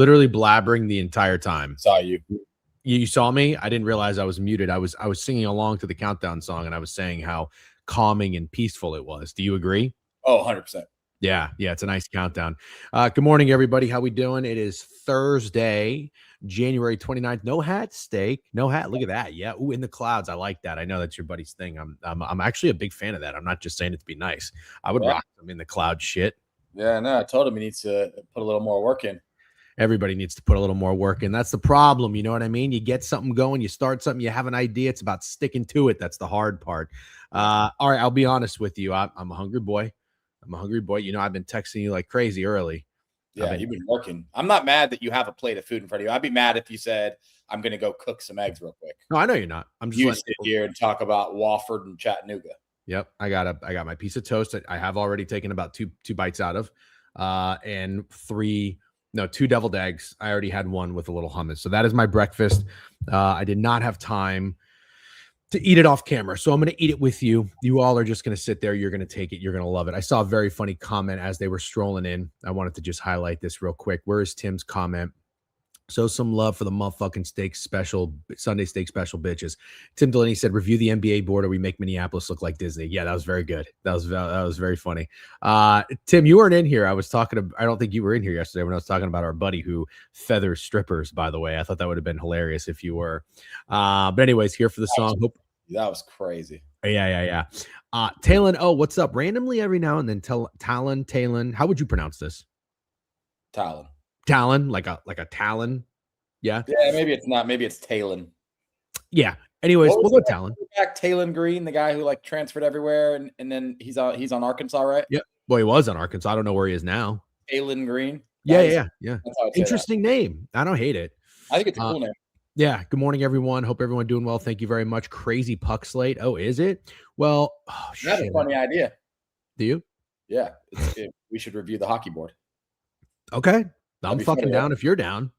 literally blabbering the entire time. Saw you. You saw me? I didn't realize I was muted. I was singing along to the countdown song, and I was saying how calming and peaceful it was. Do you agree? Oh, 100%. Yeah, it's a nice countdown. Good morning, everybody. How we doing? It is Thursday, January 29th. No hat, Steak. No hat. Look at that. Yeah. Ooh, in the clouds. I like that. I know that's your buddy's thing. I'm actually a big fan of that. I'm not just saying it to be nice. I would rock them in the cloud shit. Yeah, no, I told him he needs to put a little more work in. Everybody needs to put a little more work in. That's the problem. You know what I mean? You get something going, you start something, you have an idea. It's about sticking to it. That's the hard part. All right, I'll be honest with you. I'm a hungry boy. You know, I've been texting you like crazy early. Yeah, you've been working. I'm not mad that you have a plate of food in front of you. I'd be mad if you said, I'm going to go cook some eggs real quick. No, I know you're not. I'm just you sit here and talk about Wofford and Chattanooga. Yep, I got my piece of toast that I have already taken about two bites out of, and two deviled eggs. I already had one with a little hummus. So that is my breakfast. I did not have time to eat it off camera. So I'm going to eat it with you. You all are just going to sit there. You're going to take it. You're going to love it. I saw a very funny comment as they were strolling in. I wanted to just highlight this real quick. Where is Tim's comment? So some love for the motherfucking Sunday steak special bitches. Tim Delaney said, review the NBA board or we make Minneapolis look like Disney. Yeah, that was very good. That was very funny. Tim, you weren't in here. I don't think you were in here yesterday when I was talking about our buddy who feathers strippers, by the way. I thought that would have been hilarious if you were. But anyways, here for the song. That was crazy. Yeah. Talon, what's up? Randomly every now and then, Talon. How would you pronounce this? Talon, like a talon. Yeah. Yeah, maybe it's not. Maybe it's Talon. Yeah. Anyways, we'll go Talon. Back Talon Green, the guy who like transferred everywhere, and then he's on Arkansas, right? Yep. Well, he was on Arkansas. I don't know where he is now. Talon Green. Yeah. Interesting name. I don't hate it. I think it's a cool name. Yeah. Good morning, everyone. Hope everyone doing well. Thank you very much. Crazy puck slate. Oh, is it? Well, I have a funny idea. Do you? Yeah. We should review the hockey board. Okay. I'm fucking down if you're down.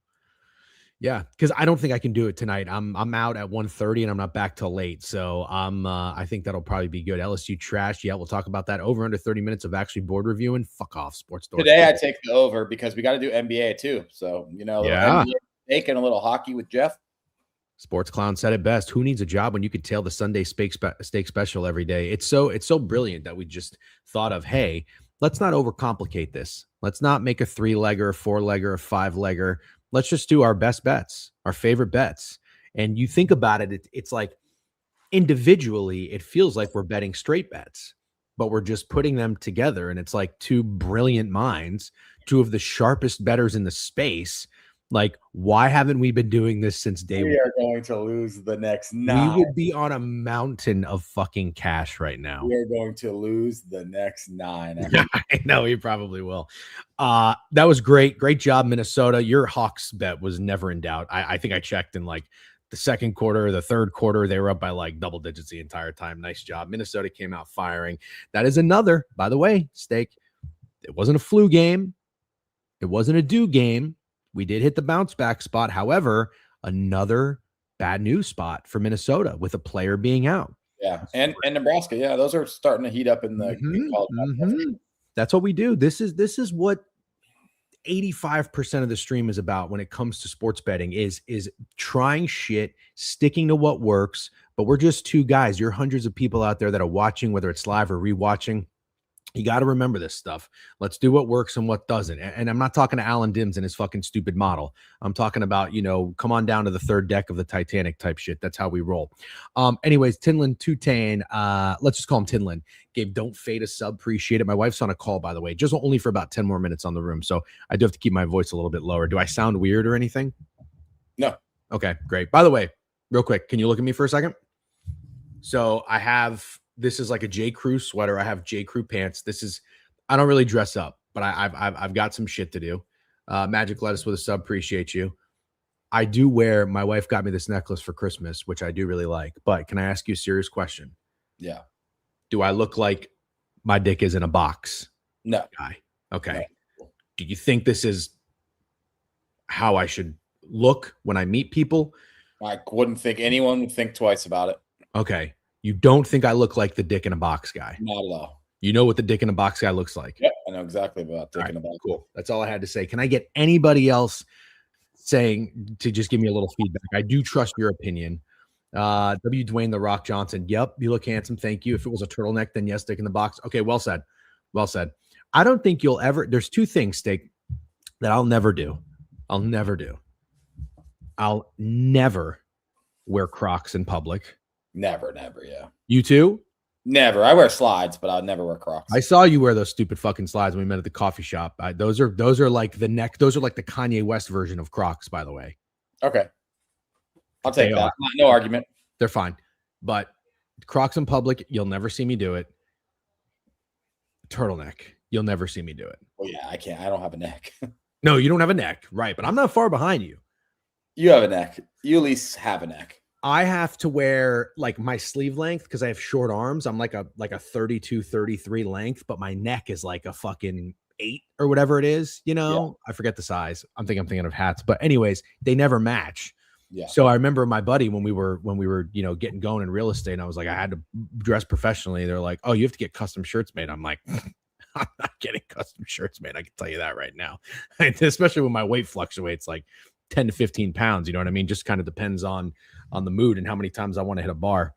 Yeah, because I don't think I can do it tonight. I'm out at 1:30 and I'm not back till late. So I think that'll probably be good. LSU trash. Yeah, we'll talk about that. Over under 30 minutes of actually board reviewing. Fuck off, Sports Store. Today I take the over because we got to do NBA too. So NBA taking a little hockey with Jeff. Sports Clown said it best. Who needs a job when you could tail the Sunday steak special every day? It's so brilliant that we just thought of, hey, let's not overcomplicate this. Let's not make a 3-legger, 4-legger, a 5-legger. Let's just do our best bets, our favorite bets. And you think about it, it's like individually, it feels like we're betting straight bets, but we're just putting them together. And it's like two brilliant minds, two of the sharpest bettors in the space. Like, why haven't we been doing this since day one? We are going to lose the next 9. We would be on a mountain of fucking cash right now. We are going to lose the next 9. Yeah, I know we probably will. That was great. Great job, Minnesota. Your Hawks bet was never in doubt. I think I checked in like the second quarter, the third quarter. They were up by like double digits the entire time. Nice job. Minnesota came out firing. That is another, by the way, Steak. It wasn't a flu game. It wasn't a do game. We did hit the bounce back spot. However, another bad news spot for Minnesota with a player being out. Yeah. And Nebraska. Yeah. Those are starting to heat up in the college. That's what we do. This is what 85% of the stream is about when it comes to sports betting is trying shit, sticking to what works. But we're just two guys. You're hundreds of people out there that are watching, whether it's live or rewatching. You got to remember this stuff. Let's do what works and what doesn't. And I'm not talking to Alan Dims and his fucking stupid model. I'm talking about, come on down to the third deck of the Titanic type shit. That's how we roll. Anyways, Tinlin Tutane, let's just call him Tinlin. Gabe, don't fade a sub. Appreciate it. My wife's on a call, by the way, just only for about 10 more minutes on the room. So I do have to keep my voice a little bit lower. Do I sound weird or anything? No. Okay, great. By the way, real quick, can you look at me for a second? So this is like a J. Crew sweater. I have J. Crew pants. I don't really dress up, but I've got some shit to do. Magic Lettuce with a sub. Appreciate you. My wife got me this necklace for Christmas, which I do really like. But can I ask you a serious question? Yeah. Do I look like my dick is in a box? No. Guy. Okay. No. Do you think this is how I should look when I meet people? I wouldn't think anyone would think twice about it. Okay. You don't think I look like the dick in a box guy? Not at all. You know what the dick in a box guy looks like? Yep, I know exactly about dick in a box. Cool. That's all I had to say. Can I get anybody else saying to just give me a little feedback. I do trust your opinion. W. Dwayne the Rock Johnson. Yep, you look handsome. Thank you. If it was a turtleneck, then yes, stick in the box. Okay, well said. Well said. I don't think you'll ever. There's two things, Steak, that I'll never do. I'll never do. I'll never wear Crocs in public. Never. Yeah. You too? Never. I wear slides, but I'll never wear Crocs. I saw you wear those stupid fucking slides when we met at the coffee shop. Those are like the neck. Those are like the Kanye West version of Crocs, by the way. Okay. I'll take that. No argument. They're fine. But Crocs in public, you'll never see me do it. Turtleneck, you'll never see me do it. Well, yeah, I can't. I don't have a neck. No, you don't have a neck. Right. But I'm not far behind you. You have a neck. You at least have a neck. I have to wear like my sleeve length because I have short arms. I'm like a 32, 33 length, but my neck is like a fucking 8 or whatever it is. You know, I forget the size. I'm thinking of hats, but anyways, they never match. Yeah. So I remember my buddy when we were, getting going in real estate, and I was like, I had to dress professionally. They're like, oh, you have to get custom shirts made. I'm like, I'm not getting custom shirts made. I can tell you that right now, especially when my weight fluctuates like 10 to 15 pounds. You know what I mean? Just kind of depends on the mood and how many times I want to hit a bar.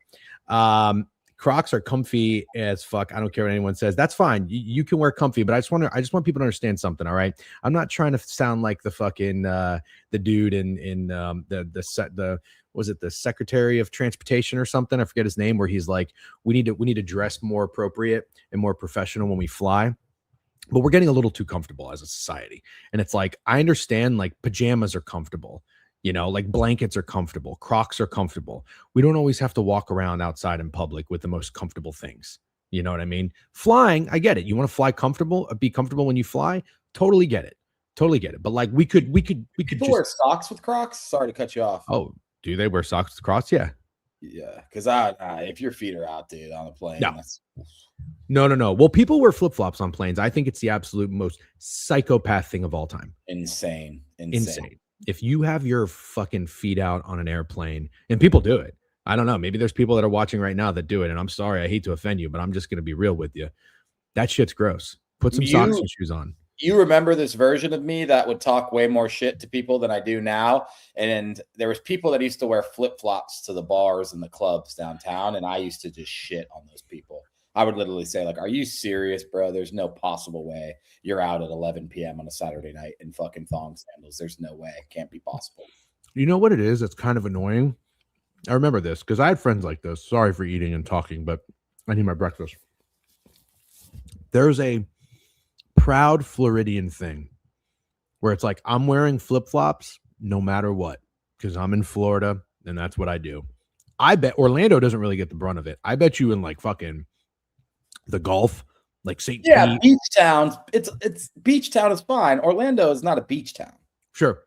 Crocs are comfy as fuck. I don't care what anyone says. That's fine. You can wear comfy, but I just want people to understand something. All right. I'm not trying to sound like the fucking, the dude in the Secretary of Transportation or something. I forget his name, where he's like, we need to dress more appropriate and more professional when we fly. But we're getting a little too comfortable as a society. And it's like, I understand like pajamas are comfortable, like blankets are comfortable. Crocs are comfortable. We don't always have to walk around outside in public with the most comfortable things. You know what I mean? Flying, I get it. You want to fly comfortable, be comfortable when you fly. Totally get it. But like we could People wear socks with Crocs. Sorry to cut you off. Oh, do they wear socks with Crocs? Yeah. Yeah. Cause if your feet are out, dude, on a plane, No. Well, people wear flip-flops on planes. I think it's the absolute most psychopath thing of all time. Insane. If you have your fucking feet out on an airplane, and people do it, I don't know. Maybe there's people that are watching right now that do it. And I'm sorry, I hate to offend you, but I'm just going to be real with you. That shit's gross. Put some socks and shoes on. You remember this version of me that would talk way more shit to people than I do now. And there was people that used to wear flip-flops to the bars and the clubs downtown. And I used to just shit on those people. I would literally say, like, are you serious, bro? There's no possible way you're out at 11 p.m. on a Saturday night in fucking thong sandals. There's no way. It can't be possible. You know what it is? It's kind of annoying. I remember this because I had friends like this. Sorry for eating and talking, but I need my breakfast. There's a proud Floridian thing where it's like, I'm wearing flip-flops no matter what because I'm in Florida and that's what I do. I bet Orlando doesn't really get the brunt of it. I bet you in like fucking the Gulf, like St. Pete. Beach towns. It's beach town is fine. Orlando is not a beach town. Sure.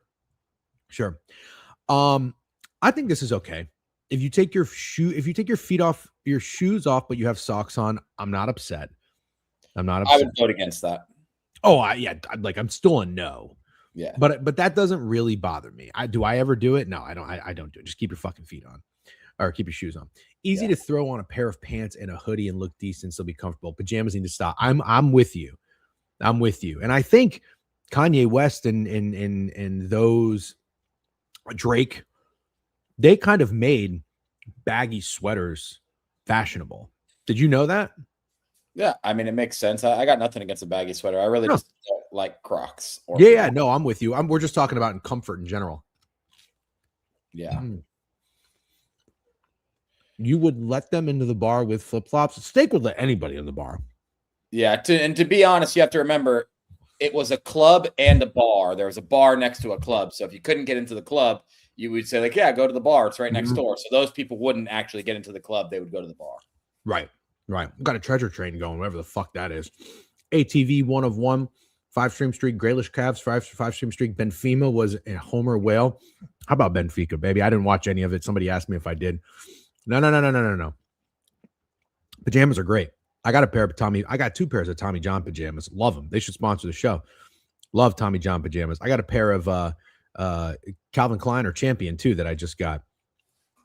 I think this is okay. If you take your feet off, your shoes off, but you have socks on, I'm not upset. I would vote against that. Oh, I'm still a no. Yeah. But that doesn't really bother me. Do I ever do it? No, I don't. I don't do it. Just keep your fucking feet on. Or keep your shoes on. Easy to throw on a pair of pants and a hoodie and look decent, still be comfortable. Pajamas need to stop. I'm with you. And I think Kanye West and those Drake, they kind of made baggy sweaters fashionable. Did you know that? Yeah, I mean, it makes sense. I got nothing against a baggy sweater. I really just don't like Crocs. No, I'm with you. We're just talking about in comfort in general. Yeah. You would let them into the bar with flip-flops? Steak would let anybody in the bar. Yeah, to be honest, you have to remember, it was a club and a bar. There was a bar next to a club. So if you couldn't get into the club, you would say, like, yeah, go to the bar. It's right next door. So those people wouldn't actually get into the club. They would go to the bar. Right. We've got a treasure train going, whatever the fuck that is. ATV 1 of 1, 5 Stream Streak, Graylish Cavs, 5 Stream Streak. Benfica was a homer whale. How about Benfica, baby? I didn't watch any of it. Somebody asked me if I did. No. Pajamas are great. I got two pairs of Tommy John pajamas. Love them. They should sponsor the show. Love Tommy John pajamas. I got a pair of Calvin Klein or Champion too that I just got.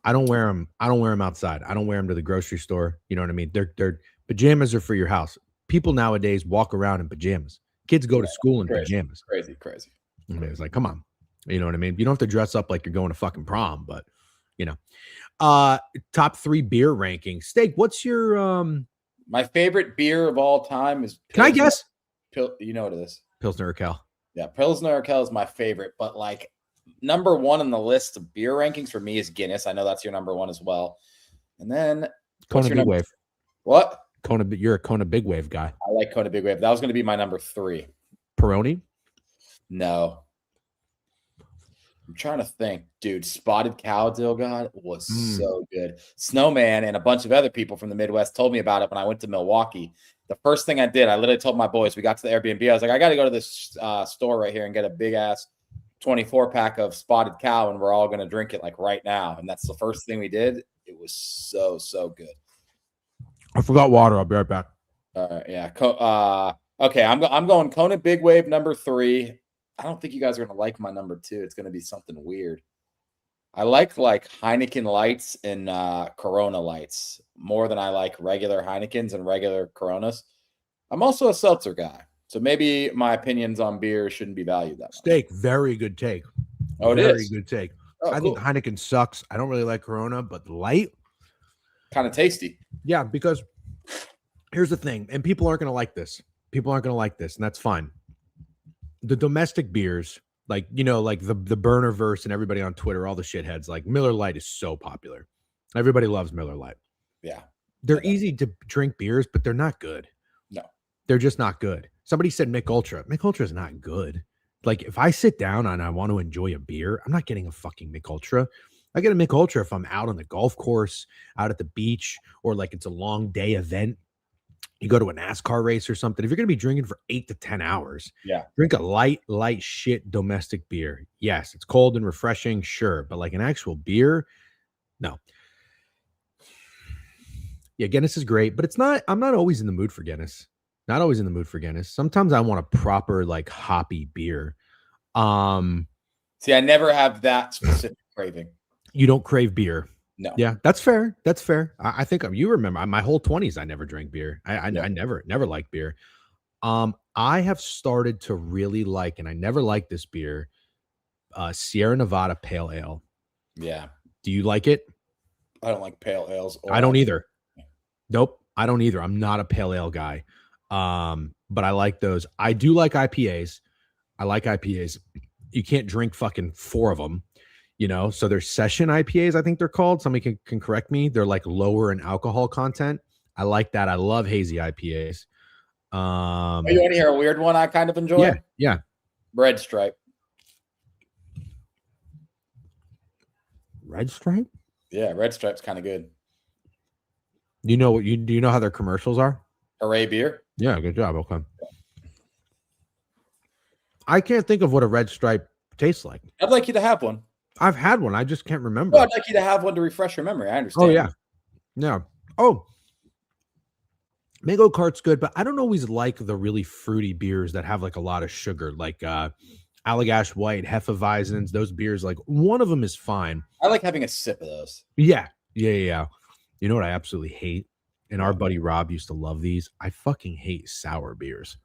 I don't wear them outside. I don't wear them to the grocery store. You know what I mean? They're pajamas are for your house. People nowadays walk around in pajamas. Kids go to school in pajamas. Crazy. I mean, it's like, come on. You know what I mean? You don't have to dress up like you're going to fucking prom, but you know. Top 3 beer ranking. Steak, what's your My favorite beer of all time is Can I guess? You know what it is. Pilsner Urquell. Yeah, Pilsner Urquell is my favorite, but like number 1 on the list of beer rankings for me is Guinness. I know that's your number 1 as well. And then Kona Big Wave. What? You're a Kona Big Wave guy. I like Kona Big Wave. That was going to be my number 3. Peroni? No. I'm trying to think, dude. Spotted Cow Dilgod was so good. Snowman and a bunch of other people from the Midwest told me about it when I went to Milwaukee. The first thing I did, I literally told my boys, we got to the Airbnb. I was like, I got to go to this store right here and get a big ass 24-pack of Spotted Cow, and we're all going to drink it like right now. And that's the first thing we did. It was so good. I forgot water. I'll be right back. Yeah. Okay. I'm going Kona Big Wave number 3. I don't think you guys are going to like my number 2. It's going to be something weird. I like Heineken Lights and Corona Lights more than I like regular Heinekens and regular Coronas. I'm also a seltzer guy, so maybe my opinions on beer shouldn't be valued that much. Steak, very good take. Oh, it very is? Good take. Oh, I think Heineken sucks. I don't really like Corona, but the light, kind of tasty. Yeah, because here's the thing, and people aren't going to like this. And that's fine. The domestic beers, like the burner verse and everybody on Twitter, all the shitheads, like Miller Lite is so popular. Everybody loves Miller Lite. Yeah. They're easy to drink beers, but they're not good. No. They're just not good. Somebody said Mick Ultra. Mick Ultra is not good. Like if I sit down and I want to enjoy a beer, I'm not getting a fucking Mick Ultra. I get a Mick Ultra if I'm out on the golf course, out at the beach, or like it's a long day event. You go to a NASCAR race or something. If you're going to be drinking for 8 to 10 hours, drink a light shit domestic beer. Yes, it's cold and refreshing, sure. But like an actual beer, no. Yeah, Guinness is great, but I'm not always in the mood for Guinness. Not always in the mood for Guinness. Sometimes I want a proper like hoppy beer. See, I never have that specific craving. You don't crave beer. No. Yeah, that's fair. That's fair. I think you remember my whole 20s. I never drank beer. I never liked beer. I have started to really like, and I never liked this beer, Sierra Nevada Pale Ale. Yeah. Do you like it? I don't like pale ales. I don't either. Nope, I don't either. I'm not a pale ale guy. But I like those. I do like IPAs. I like IPAs. You can't drink fucking 4 of them. So there's session IPAs, I think they're called. Somebody can correct me. They're like lower in alcohol content. I like that. I love hazy IPAs. You want to hear a weird one I kind of enjoy? Yeah. Red Stripe. Red Stripe? Yeah, Red Stripe's kind of good. Do you know how their commercials are? Hooray beer? Yeah, good job. Okay. I can't think of what a Red Stripe tastes like. I'd like you to have one. I've had one. I just can't remember. Oh, I'd like you to have one to refresh your memory. I understand. Oh, yeah. Yeah. Oh, Mango Cart's good, but I don't always like the really fruity beers that have like a lot of sugar, like Allagash White, Hefeweizens, those beers. Like one of them is fine. I like having a sip of those. Yeah. You know what I absolutely hate? And our buddy Rob used to love these. I fucking hate sour beers.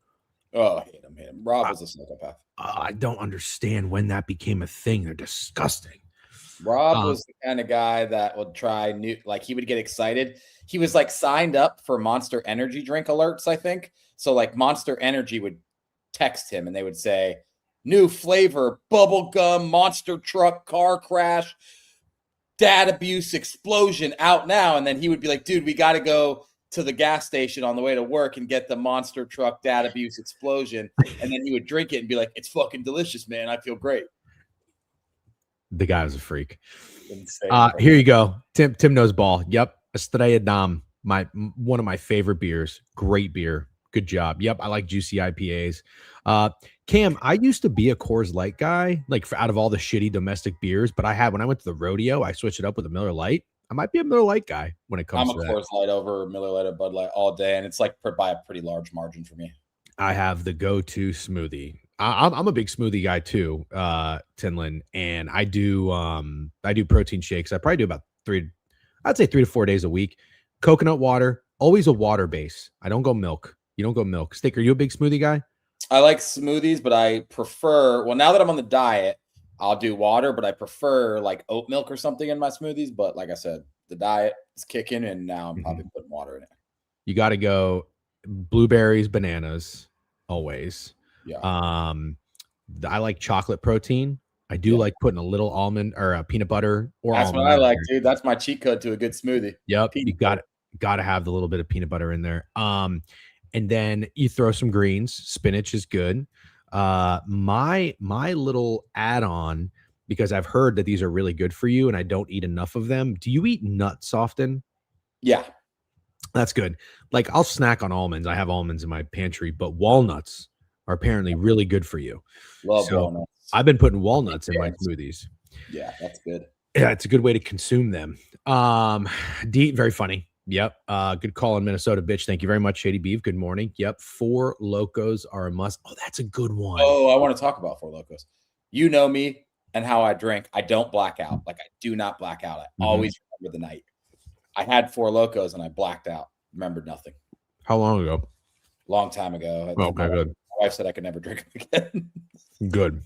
Oh, I hate him. Rob was a psychopath. I don't understand when that became a thing. They're disgusting. Rob was the kind of guy that would try new, like he would get excited. He was like signed up for Monster Energy drink alerts, I think. So like Monster Energy would text him and they would say, new flavor, bubblegum, monster truck, car crash, dad abuse, explosion out now. And then he would be like, dude, we got to go to the gas station on the way to work and get the monster truck dad abuse explosion. And then he would drink it and be like, it's fucking delicious, man. I feel great. The guy was a freak. Here you go. Tim knows ball. Yep. Estrella Damm, one of my favorite beers. Great beer. Good job. Yep. I like juicy IPAs. Cam, I used to be a Coors Light guy, like out of all the shitty domestic beers, but when I went to the rodeo, I switched it up with a Miller Lite. I might be a Miller Lite guy when it comes to that. I'm a Coors Light over Miller Lite or Bud Light all day, and it's like by a pretty large margin for me. I have the go-to smoothie. I'm a big smoothie guy too, Tinlin, and I do protein shakes. I probably do about 3 to 4 days a week. Coconut water, always a water base. I don't go milk. You don't go milk. Stick, are you a big smoothie guy? I like smoothies, but I prefer, well, now that I'm on the diet, I'll do water, but I prefer like oat milk or something in my smoothies. But like I said, the diet is kicking, and now I'm probably putting water in it. You got to go blueberries, bananas, always. Yeah. I like chocolate protein. I do like putting a little almond or a peanut butter or That's almond what I like, there. dude. That's my cheat code to a good smoothie. Yep, you got to have the little bit of peanut butter in there. And then you throw some greens. Spinach is good. My little add-on, because I've heard that these are really good for you and I don't eat enough of them. Do you eat nuts often? Yeah. That's good. Like I'll snack on almonds. I have almonds in my pantry, but walnuts are apparently really good for you. Love walnuts. I've been putting walnuts in my smoothies. Yeah, that's good. Yeah, it's a good way to consume them. Very funny. Yep. Good call in Minnesota, bitch. Thank you very much, Shady Beef. Good morning. Yep. Four Locos are a must. Oh, that's a good one. Oh, I want to talk about Four Locos. You know me and how I drink. I don't black out. Like I do not black out. I always remember the night. I had Four Locos and I blacked out. Remembered nothing. How long ago? Long time ago. Okay, good. My wife said I could never drink again. Good.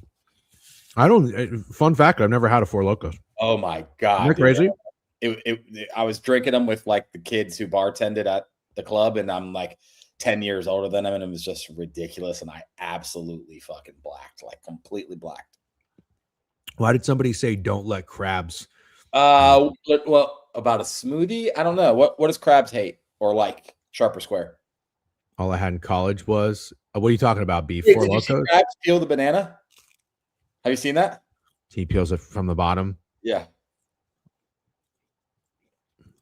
I don't. Fun fact: I've never had a Four Locos. Oh my god! Isn't that crazy? I was drinking them with like the kids who bartended at the club, and I'm like 10 years older than them, and it was just ridiculous. And I absolutely fucking blacked, like completely blacked. Why did somebody say don't let crabs? Well, about a smoothie, I don't know. What does crabs hate or like? Sharp or square? All I had in college was what are you talking about? Beef? Four Locos? Crabs peel the banana. Have you seen that? He peels it from the bottom. Yeah.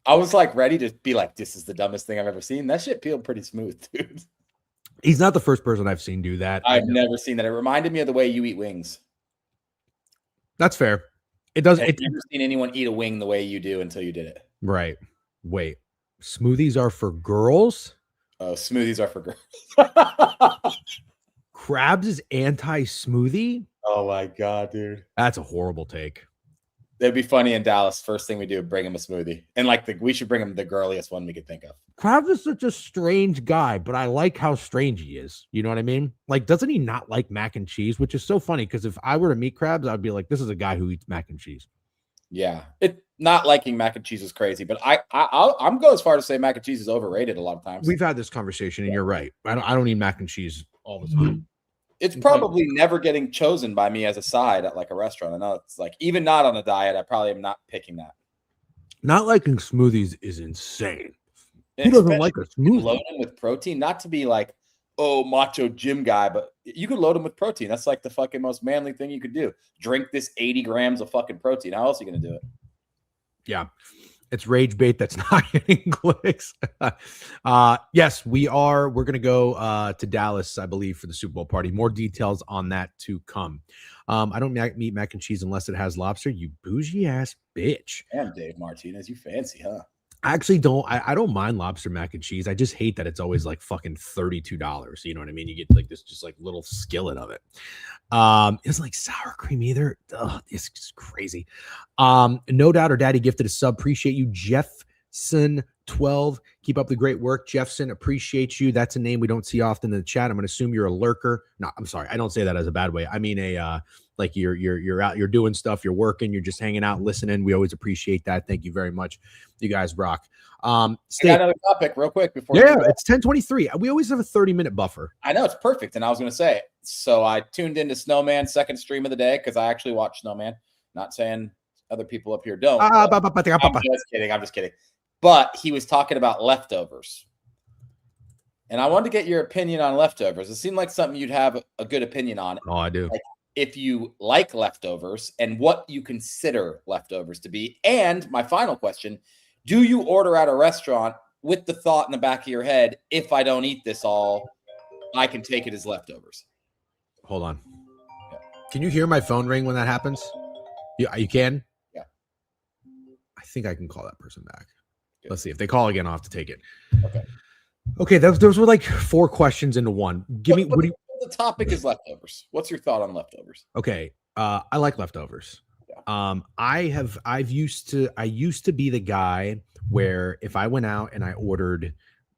I was like ready to be like, this is the dumbest thing I've ever seen. That shit peeled pretty smooth, dude. He's not the first person I've seen do that. I've never seen that. It reminded me of the way you eat wings. That's fair. It does. I've never seen anyone eat a wing the way you do until you did it. Right. Wait. Smoothies are for girls? Oh, smoothies are for girls. Crabs is anti-smoothie? Oh my god, dude. That's a horrible take. It'd be funny in Dallas. First thing we do, bring him a smoothie. And like we should bring him the girliest one we could think of. Krabs is such a strange guy, but I like how strange he is. You know what I mean? Like, doesn't he not like mac and cheese? Which is so funny because if I were to meet Krabs, I'd be like, this is a guy who eats mac and cheese. Yeah. Not liking mac and cheese is crazy, but I'm go as far to say mac and cheese is overrated a lot of times. We've had this conversation, and you're right. I don't eat mac and cheese all the time. It's probably never getting chosen by me as a side at like a restaurant. I know it's like, even not on a diet, I probably am not picking that. Not liking smoothies is insane. Who doesn't like a smoothie? Load them with protein, not to be like, oh, macho gym guy, but you could load them with protein. That's like the fucking most manly thing you could do. Drink this 80 grams of fucking protein. How else are you going to do it? Yeah. It's rage bait that's not getting clicks. Yes, we're going to go to Dallas, I believe, for the Super Bowl party. More details on that to come. I don't eat mac and cheese unless it has lobster. You bougie ass bitch. Damn, Dave Martinez, you fancy, huh? I actually don't. I don't mind lobster mac and cheese. I just hate that it's always like fucking $32. You know what I mean? You get like this just like little skillet of it. It's like sour cream either. Ugh, it's just crazy. No doubt or daddy gifted a sub. Appreciate you, Jeffson12. Keep up the great work, Jeffson. Appreciate you. That's a name we don't see often in the chat. I'm gonna assume you're a lurker. No, I'm sorry. I don't say that as a bad way. I mean like you're out, you're doing stuff, you're working, you're just hanging out, listening. We always appreciate that. Thank you very much. You guys rock. I got another topic real quick before. Yeah, it's 10:23. We always have a 30-minute buffer. I know it's perfect, and I was going to say. So I tuned into Snowman's second stream of the day because I actually watched Snowman. Not saying other people up here don't. I'm just kidding. But he was talking about leftovers, and I wanted to get your opinion on leftovers. It seemed like something you'd have a good opinion on. Oh, I do. Like, if you like leftovers and what you consider leftovers to be. And my final question, do you order at a restaurant with the thought in the back of your head, if I don't eat this all, I can take it as leftovers? Hold on. Yeah. Can you hear my phone ring when that happens? You can? Yeah. I think I can call that person back. Good. Let's see. If they call again, I'll have to take it. Okay. Those were like 4 questions into one. Give me, what do you... The topic is leftovers. What's your thought on leftovers? Okay. I like leftovers. Yeah. I used to be the guy where if I went out and I ordered,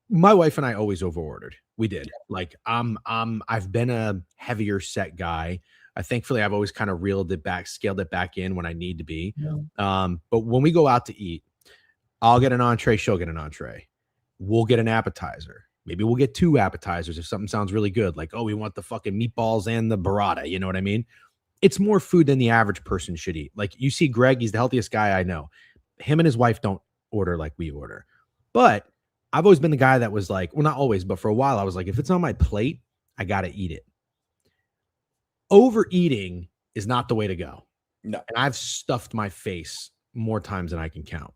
my wife and I always over ordered. We did. Like I've been a heavier set guy. Thankfully, I've always kind of reeled it back, scaled it back in when I need to be. Yeah. But when we go out to eat, I'll get an entree, she'll get an entree. We'll get an appetizer. Maybe we'll get 2 appetizers if something sounds really good. Like, oh, we want the fucking meatballs and the burrata. You know what I mean? It's more food than the average person should eat. Like, you see Greg, he's the healthiest guy I know. Him and his wife don't order like we order. But I've always been the guy that was like, well, not always, but for a while I was like, if it's on my plate, I got to eat it. Overeating is not the way to go. No. And I've stuffed my face more times than I can count.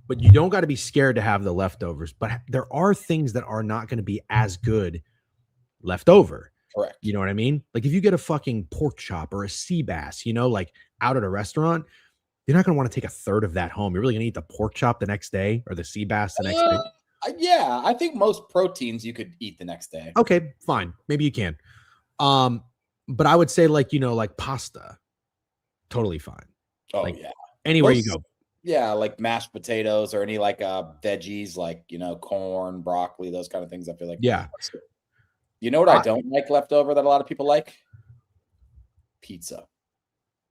But you don't got to be scared to have the leftovers. But there are things that are not going to be as good left over. Correct. You know what I mean? Like if you get a fucking pork chop or a sea bass, you know, like out at a restaurant, you're not going to want to take a third of that home. You're really going to eat the pork chop the next day or the sea bass the next day. Yeah, I think most proteins you could eat the next day. Okay, fine. Maybe you can. But I would say like, you know, like pasta, totally fine. Oh, like, yeah. Anywhere you go. Yeah, like mashed potatoes or any like veggies like, you know, corn, broccoli, those kind of things. I feel like. Yeah. You know what I don't like leftover that a lot of people like? Pizza.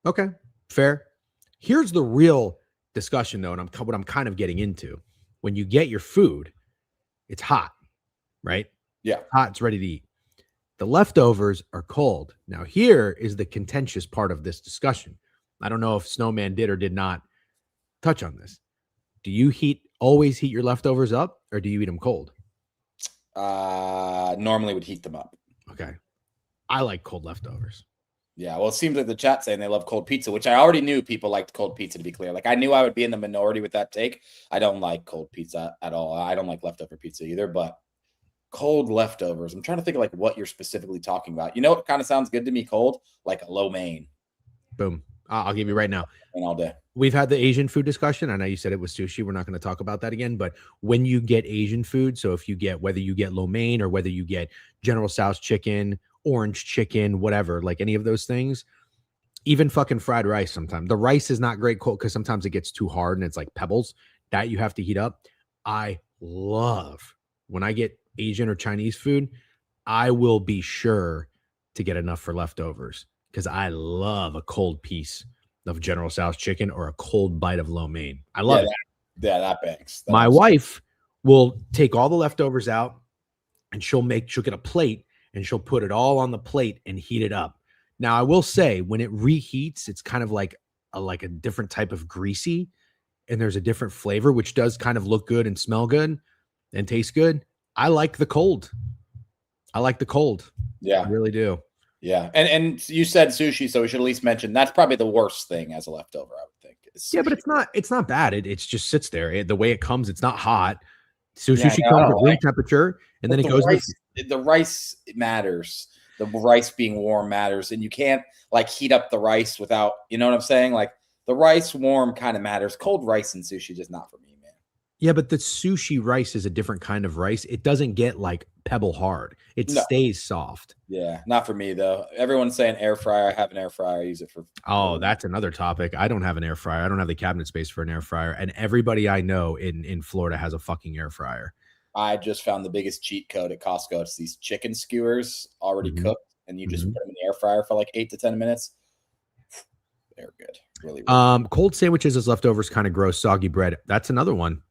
Okay, fair. Here's the real discussion though, and what I'm kind of getting into. When you get your food, it's hot, right? Yeah. Hot, it's ready to eat. The leftovers are cold. Now, here is the contentious part of this discussion. I don't know if Snowman did or did not touch on this. Do you always heat your leftovers up or do you eat them cold? Normally would heat them up. Okay. I like cold leftovers. Yeah, well, it seems like the chat saying they love cold pizza, which I already knew people liked cold pizza, to be clear. Like, I knew I would be in the minority with that take. I don't like cold pizza at all. I don't like leftover pizza either, but cold leftovers. I'm trying to think of like what you're specifically talking about. You know what kind of sounds good to me cold? Like a lo mein. Boom. I'll give you right now. And all day. We've had the Asian food discussion. I know you said it was sushi. We're not going to talk about that again. But when you get Asian food, so if you get, whether you get lo mein or whether you get General Tso's chicken, orange chicken, whatever, like any of those things, even fucking fried rice sometimes. The rice is not great cold because sometimes it gets too hard and it's like pebbles that you have to heat up. I love when I get Asian or Chinese food, I will be sure to get enough for leftovers because I love a cold piece of General Tso's chicken or a cold bite of lo mein. I love it. That bangs. My wife will take all the leftovers out and she'll get a plate and she'll put it all on the plate and heat it up. Now, I will say when it reheats, it's kind of like a different type of greasy and there's a different flavor, which does kind of look good and smell good and taste good. I like the cold. Yeah. I really do. Yeah. And you said sushi, so we should at least mention that's probably the worst thing as a leftover, I would think. Yeah, but it's not bad. It just sits there. The way it comes, it's not hot. So sushi comes at room temperature and then it goes the rice matters. The rice being warm matters. And you can't like heat up the rice without, you know what I'm saying? Like the rice warm kind of matters. Cold rice and sushi just not for me, man. Yeah, but the sushi rice is a different kind of rice. It doesn't get like pebble hard. It stays soft. Yeah, not for me though. Everyone's saying air fryer. I have an air fryer. I use it for. Oh, that's another topic. I don't have an air fryer. I don't have the cabinet space for an air fryer. And everybody I know in Florida has a fucking air fryer. I just found the biggest cheat code at Costco. It's these chicken skewers already cooked, and you just put them in the air fryer for like 8 to 10 minutes. They're good. Really. Cold sandwiches as leftovers, kind of gross. Soggy bread. That's another one.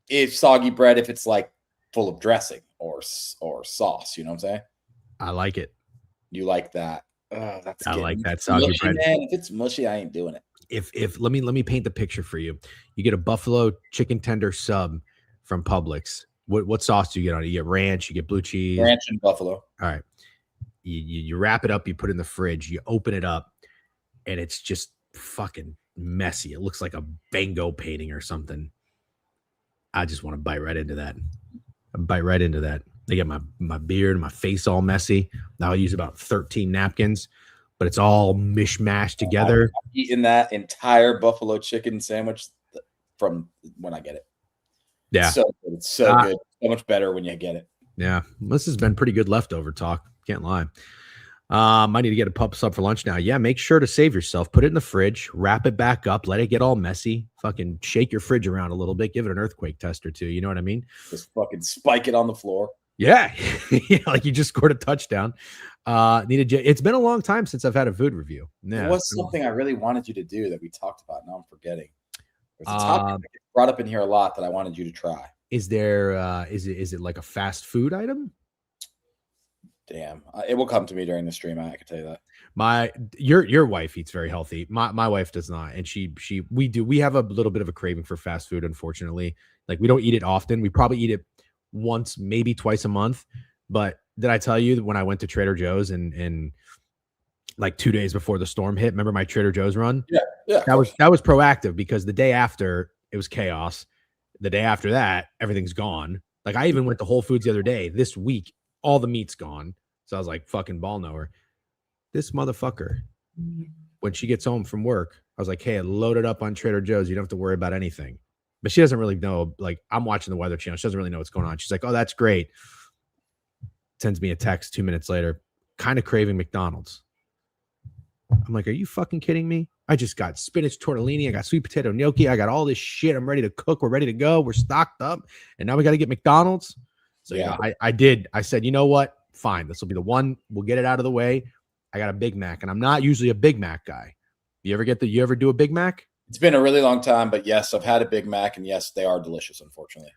If soggy bread, if it's like full of dressing or sauce, you know what I'm saying? I like it. You like that? I like that soggy bread. Man, if it's mushy, I ain't doing it. If let me paint the picture for you. You get a buffalo chicken tender sub from Publix. What sauce do you get on it? You get ranch, you get blue cheese. Ranch and buffalo. All right. You wrap it up, you put it in the fridge, you open it up, and it's just fucking messy. It looks like a Van Gogh painting or something. I just want to bite right into that. They get my beard, my face all messy. Now I use about 13 napkins, but it's all mishmashed together. I've eaten that entire buffalo chicken sandwich from when I get it. Yeah. It's so good. So much better when you get it. Yeah. This has been pretty good leftover talk. Can't lie. I need to get a pup sub for lunch now. Yeah, make sure to save yourself. Put it in the fridge. Wrap it back up. Let it get all messy. Fucking shake your fridge around a little bit. Give it an earthquake test or two. You know what I mean? Just fucking spike it on the floor. Yeah. Like you just scored a touchdown. It's been a long time since I've had a food review. Yeah, There was something I really wanted you to do that we talked about. Now I'm forgetting. There's a topic that gets brought up in here a lot that I wanted you to try. Is it like a fast food item? Damn, it will come to me during the stream. I can tell you that. Your wife eats very healthy. My wife does not, and we have a little bit of a craving for fast food. Unfortunately, like we don't eat it often. We probably eat it once, maybe twice a month. But did I tell you that when I went to Trader Joe's and like 2 days before the storm hit, remember my Trader Joe's run? Yeah. That was proactive because the day after it was chaos. The day after that, everything's gone. Like I even went to Whole Foods the other day. This week, all the meat's gone. So I was like, fucking ball knower. This motherfucker, when she gets home from work, I was like, hey, load it up on Trader Joe's. You don't have to worry about anything. But she doesn't really know. Like I'm watching the Weather Channel. She doesn't really know what's going on. She's like, oh, that's great. Sends me a text 2 minutes later, kind of craving McDonald's. I'm like, are you fucking kidding me? I just got spinach tortellini. I got sweet potato gnocchi. I got all this shit. I'm ready to cook. We're ready to go. We're stocked up. And now we got to get McDonald's. So yeah, I did. I said, you know what? Fine. This will be the one. We'll get it out of the way. I got a Big Mac, and I'm not usually a Big Mac guy. You ever do a Big Mac? It's been a really long time, but yes, I've had a Big Mac, and yes, they are delicious, unfortunately.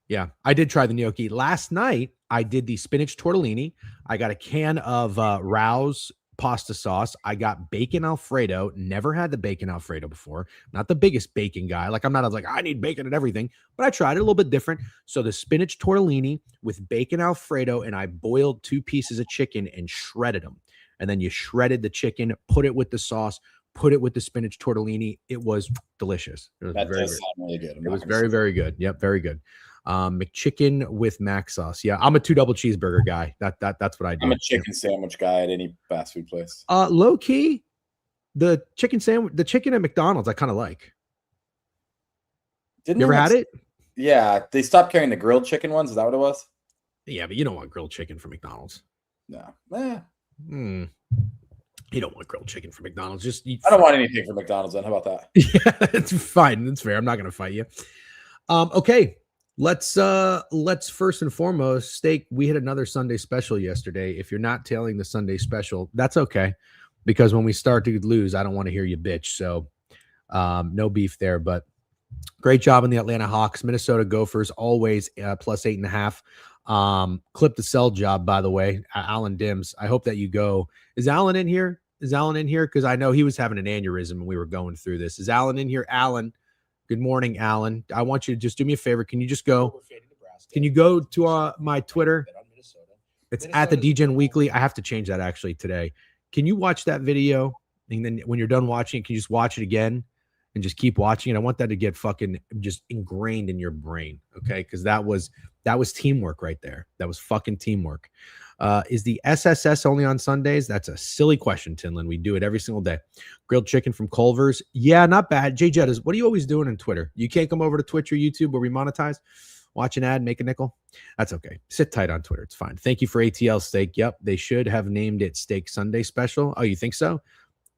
Yeah, I did try the gnocchi. Last night, I did the spinach tortellini. I got a can of Rao's pasta sauce. I got bacon Alfredo. Never had the bacon Alfredo before. Not the biggest bacon guy. Like I'm not like I need bacon and everything, but I tried it a little bit different. So the spinach tortellini with bacon Alfredo, and I boiled 2 pieces of chicken and shredded them. And then you shredded the chicken, put it with the sauce, put it with the spinach tortellini. It was delicious. It was that does sound really good. It was very, very good. Yep, very good. McChicken with mac sauce. Yeah, I'm a 2 double cheeseburger guy. That's what I do. I'm a chicken sandwich guy at any fast food place. Low key, the chicken sandwich, the chicken at McDonald's, I kind of like. You ever had it? Yeah, they stopped carrying the grilled chicken ones. Is that what it was? Yeah, but you don't want grilled chicken from McDonald's. No. You don't want grilled chicken from McDonald's. Just I don't want anything from McDonald's then. How about that? Yeah, it's fine. That's fair. I'm not going to fight you. Okay. Let's first and foremost, Steak, we had another Sunday special yesterday. If you're not tailing the Sunday special, that's okay. Because when we start to lose, I don't want to hear you bitch. So no beef there, but great job in the Atlanta Hawks. Minnesota Gophers, always plus 8.5. Clip the sell job, by the way. Alan Dims. I hope that you go. Is Alan in here? Because I know he was having an aneurysm when we were going through this. Is Alan in here? Alan. Good morning, Alan. I want you to just do me a favor. Can you just go? Can you go to my Twitter? It's at the DGen Weekly. I have to change that actually today. Can you watch that video? And then when you're done watching it, can you just watch it again and just keep watching it? I want that to get fucking just ingrained in your brain. Okay. Because that was teamwork right there. That was fucking teamwork. Is the SSS only on Sundays? That's a silly question, Tinlin. We do it every single day. Grilled chicken from Culver's. Yeah, not bad. Jay Jettas, what are you always doing on Twitter? You can't come over to Twitch or YouTube where we monetize? Watch an ad, make a nickel? That's okay. Sit tight on Twitter. It's fine. Thank you for ATL Steak. Yep, they should have named it Steak Sunday Special. Oh, you think so?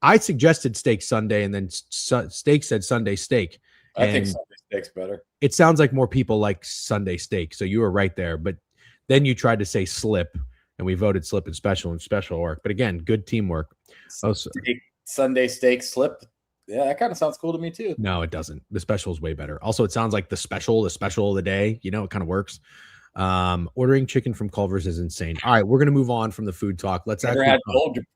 I suggested Steak Sunday, and then Steak said Sunday Steak. I think Sunday Steak's better. It sounds like more people like Sunday Steak, so you were right there. But then you tried to say Slip, and we voted Slip and Special work. But again, good teamwork. Sunday Steak Slip. Yeah, that kind of sounds cool to me too. No, it doesn't. The Special is way better. Also, it sounds like the special of the day. You know, it kind of works. Ordering chicken from Culver's is insane. All right, we're gonna move on from the food talk. Let's never had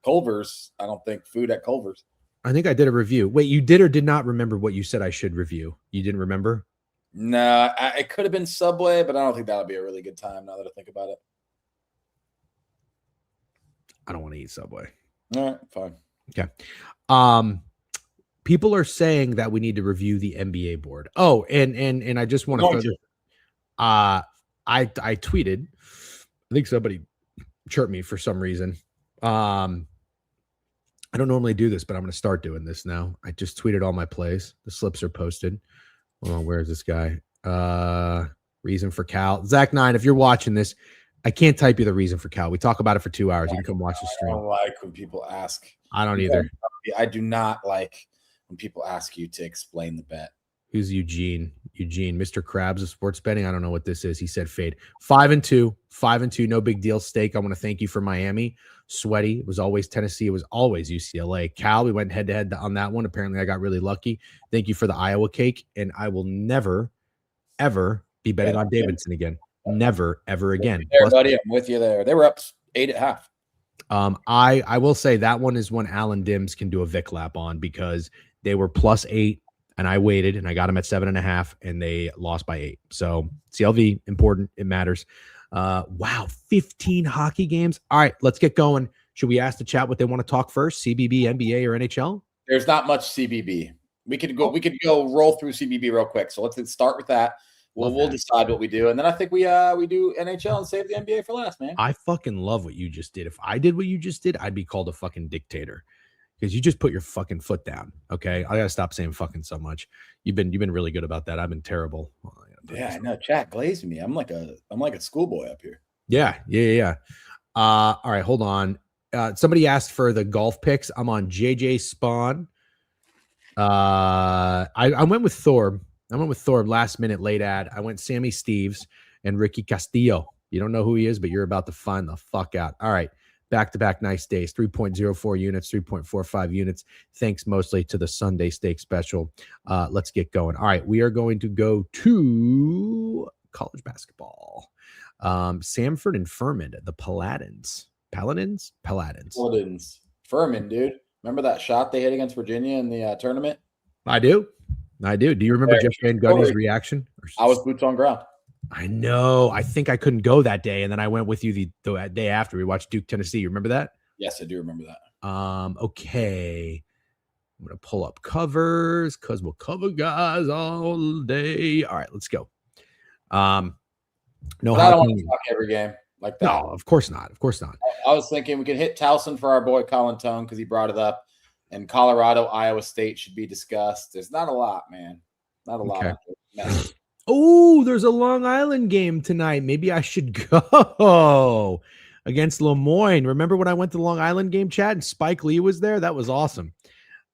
Culver's. I don't think food at Culver's. I think I did a review. Wait, you did or did not remember what you said I should review? You didn't remember? No, it could have been Subway, but I don't think that would be a really good time now that I think about it. I don't want to eat Subway. All right, fine. Okay. People are saying that we need to review the NBA board. Oh, and I just want to I tweeted. I think somebody chirped me for some reason. I don't normally do this, but I'm going to start doing this now. I just tweeted all my plays. The slips are posted. Hold on, where is this guy? Reason for Cal. Zach 9, if you're watching this, I can't type you the reason for Cal. We talk about it for 2 hours. You can come watch the stream. I don't like when people ask. I don't either. I do not like when people ask you to explain the bet. Who's Eugene? Eugene, Mr. Krabs of sports betting. I don't know what this is. He said fade 5-2, 5-2. No big deal. Steak. I want to thank you for Miami. Sweaty. It was always Tennessee. It was always UCLA. Cal. We went head to head on that one. Apparently, I got really lucky. Thank you for the Iowa cake. And I will never, ever be betting on Davidson again. Never, ever again. There, buddy. I'm with you there. They were up 8.5. I will say that one is one Alan Dims can do a Vic lap on because they were +8 and I waited and I got them at 7.5 and they lost by 8. So CLV important. It matters. Wow. 15 hockey games. All right, let's get going. Should we ask the chat what they want to talk first? CBB, NBA, or NHL? There's not much CBB. We could go roll through CBB real quick. So let's start with that. We'll decide what we do. And then I think we do NHL and save the NBA for last, man. I fucking love what you just did. If I did what you just did, I'd be called a fucking dictator because you just put your fucking foot down. Okay. I gotta stop saying fucking so much. You've been really good about that. I've been terrible. Yeah, I know. Chat glazed me. I'm like a schoolboy up here. Yeah. All right, hold on. Somebody asked for the golf picks. I'm on JJ Spawn. I went with Thorpe. Last minute late ad. I went Sammy Steves and Ricky Castillo. You don't know who he is, but you're about to find the fuck out. All right. Back-to-back nice days. 3.04 units, 3.45 units. Thanks mostly to the Sunday steak special. Let's get going. All right. We are going to go to college basketball. Samford and Furman, the Paladins. Paladins. Furman, dude. Remember that shot they hit against Virginia in the tournament? I do. Do you remember Jeff Van Gundy's reaction? I was boots on ground. I know. I think I couldn't go that day, and then I went with you the day after. We watched Duke, Tennessee. You remember that? Yes, I do remember that. Okay. I'm gonna pull up covers because we'll cover guys all day. All right, let's go. No, I don't want to talk every game like that. No, of course not. I was thinking we could hit Towson for our boy Colin Tone because he brought it up. And Colorado, Iowa State should be discussed. There's not a lot, man. Not a lot. Okay. Oh, there's a Long Island game tonight. Maybe I should go against Lemoyne. Remember when I went to the Long Island game, chat, and Spike Lee was there? That was awesome.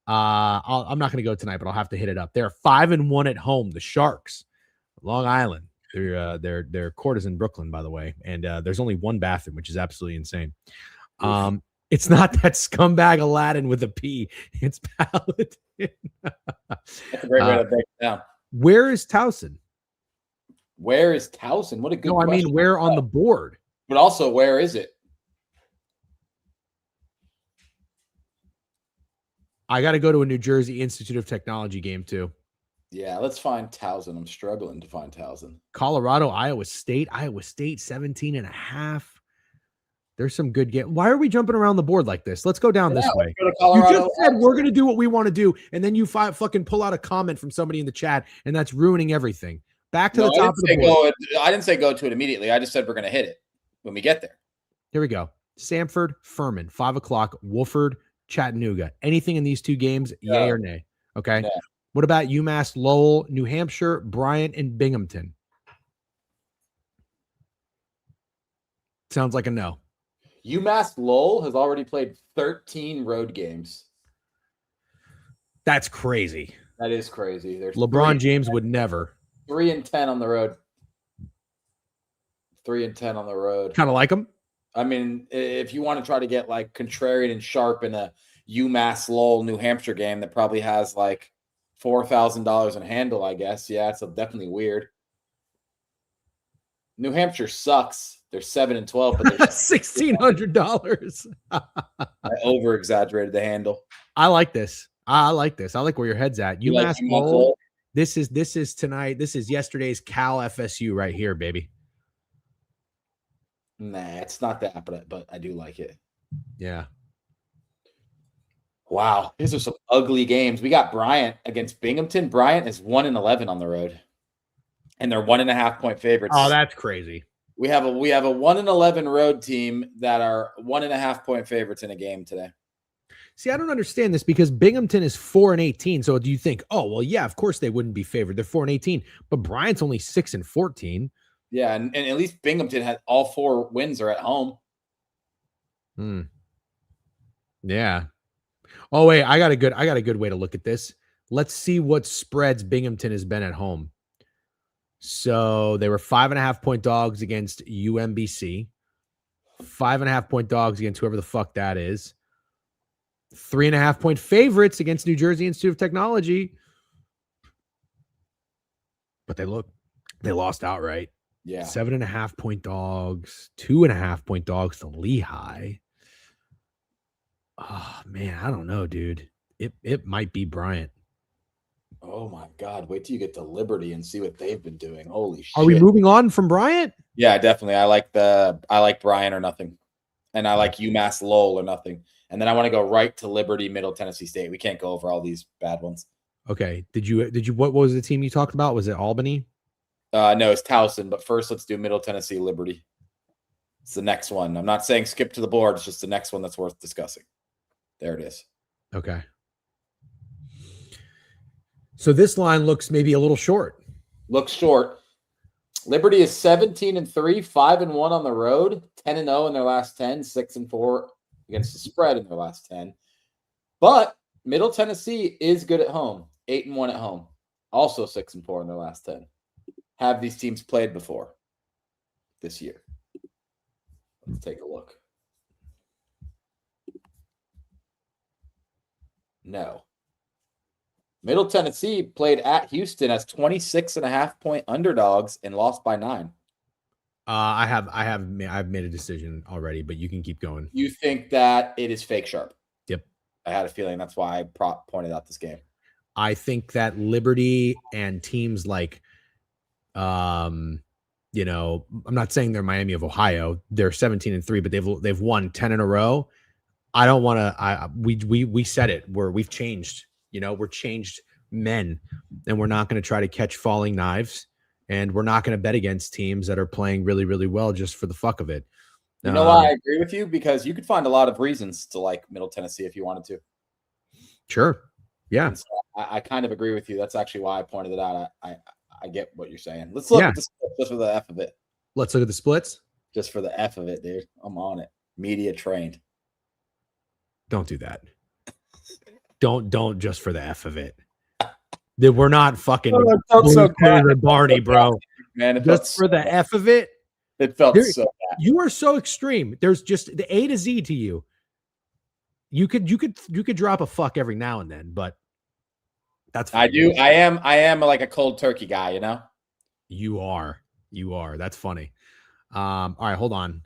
I'm not going to go tonight, but I'll have to hit it up. They're 5-1 at home. The Sharks, Long Island. Their court is in Brooklyn, by the way, and there's only one bathroom, which is absolutely insane. It's not that scumbag Aladdin with a P. It's Paladin. That's a great way to break it down. Where is Towson? What a good question. I mean, where on the board? But also, where is it? I got to go to a New Jersey Institute of Technology game, too. Yeah, let's find Towson. I'm struggling to find Towson. Colorado, Iowa State, 17.5. There's some good games. Why are we jumping around the board like this? Let's go down this way. You just said we're going to do what we want to do, and then you fucking pull out a comment from somebody in the chat, and that's ruining everything. Back to the top of the board. I didn't say go to it immediately. I just said we're going to hit it when we get there. Here we go. Samford, Furman, 5 o'clock, Wolford, Chattanooga. Anything in these two games, yay or nay? Okay. No. What about UMass, Lowell, New Hampshire, Bryant, and Binghamton? Sounds like a no. UMass Lowell has already played 13 road games. That's crazy. That is crazy. There's LeBron James would never. 3-10 on the road. 3-10 on the road. Kind of like them. I mean, if you want to try to get like contrarian and sharp in a UMass Lowell New Hampshire game that probably has like $4,000 in handle, I guess. Yeah, it's definitely weird. New Hampshire sucks. They're 7-12, but they're $1,600. I over exaggerated the handle. I like this. I like where your head's at. UMass Lowell. This is tonight. This is yesterday's Cal FSU right here, baby. Nah, it's not that, but I do like it. Yeah. Wow, these are some ugly games. We got Bryant against Binghamton. Bryant is 1-11 on the road, and they're 1.5-point favorites. Oh, that's crazy. We have a 1-11 road team that are 1.5-point favorites in a game today. See, I don't understand this because Binghamton is 4-18. So do you think, oh, well, yeah, of course they wouldn't be favored. They're 4-18, but Bryant's only 6-14. Yeah, and at least Binghamton had all 4 wins are at home. Yeah. Oh, wait, I got a good way to look at this. Let's see what spreads Binghamton has been at home. So they were 5.5-point dogs against UMBC, 5.5-point dogs against whoever the fuck that is, 3.5-point favorites against New Jersey Institute of Technology. But they lost outright. Yeah. 7.5-point dogs, 2.5-point dogs to Lehigh. Oh man, I don't know, dude. It might be Bryant. Oh my God. Wait till you get to Liberty and see what they've been doing. Holy shit. Are we moving on from Bryant? Yeah, definitely. I like Bryant or nothing. And I like UMass Lowell or nothing. And then I want to go right to Liberty, Middle Tennessee State. We can't go over all these bad ones. Okay. Did you what was the team you talked about? Was it Albany? No, it's Towson, but first let's do Middle Tennessee Liberty. It's the next one. I'm not saying skip to the board. It's just the next one that's worth discussing. There it is. Okay. So this line looks maybe a little short. Looks short. Liberty is 17-3, 5-1 on the road, 10-0 in their last 10, 6-4 against the spread in their last 10. But Middle Tennessee is good at home, 8-1 at home, also 6-4 in their last 10. Have these teams played before this year? Let's take a look. No. Middle Tennessee played at Houston as 26.5-point underdogs and lost by 9. I've made a decision already, but you can keep going. You think that it is fake sharp? Yep. I had a feeling that's why I pointed out this game. I think that Liberty and teams like, I'm not saying they're Miami of Ohio. They're 17-3, but they've won 10 in a row. I don't want to. We said it. We've changed. We're changed men, and we're not going to try to catch falling knives, and we're not going to bet against teams that are playing really, really well just for the fuck of it. You know why I agree with you? Because you could find a lot of reasons to like Middle Tennessee if you wanted to. Sure. Yeah. So I kind of agree with you. That's actually why I pointed it out. I get what you're saying. Let's look at the splits just for the F of it. Let's look at the splits. Just for the F of it, dude. I'm on it. Media trained. Don't do that. Don't just for the F of it. We're not fucking Barney, bro. Man, just for the F of it. It felt so bad. You are so extreme. There's just the A to Z to you. You could drop a fuck every now and then, but that's fine. I do. I am like a cold turkey guy, you know? You are. That's funny. All right, hold on.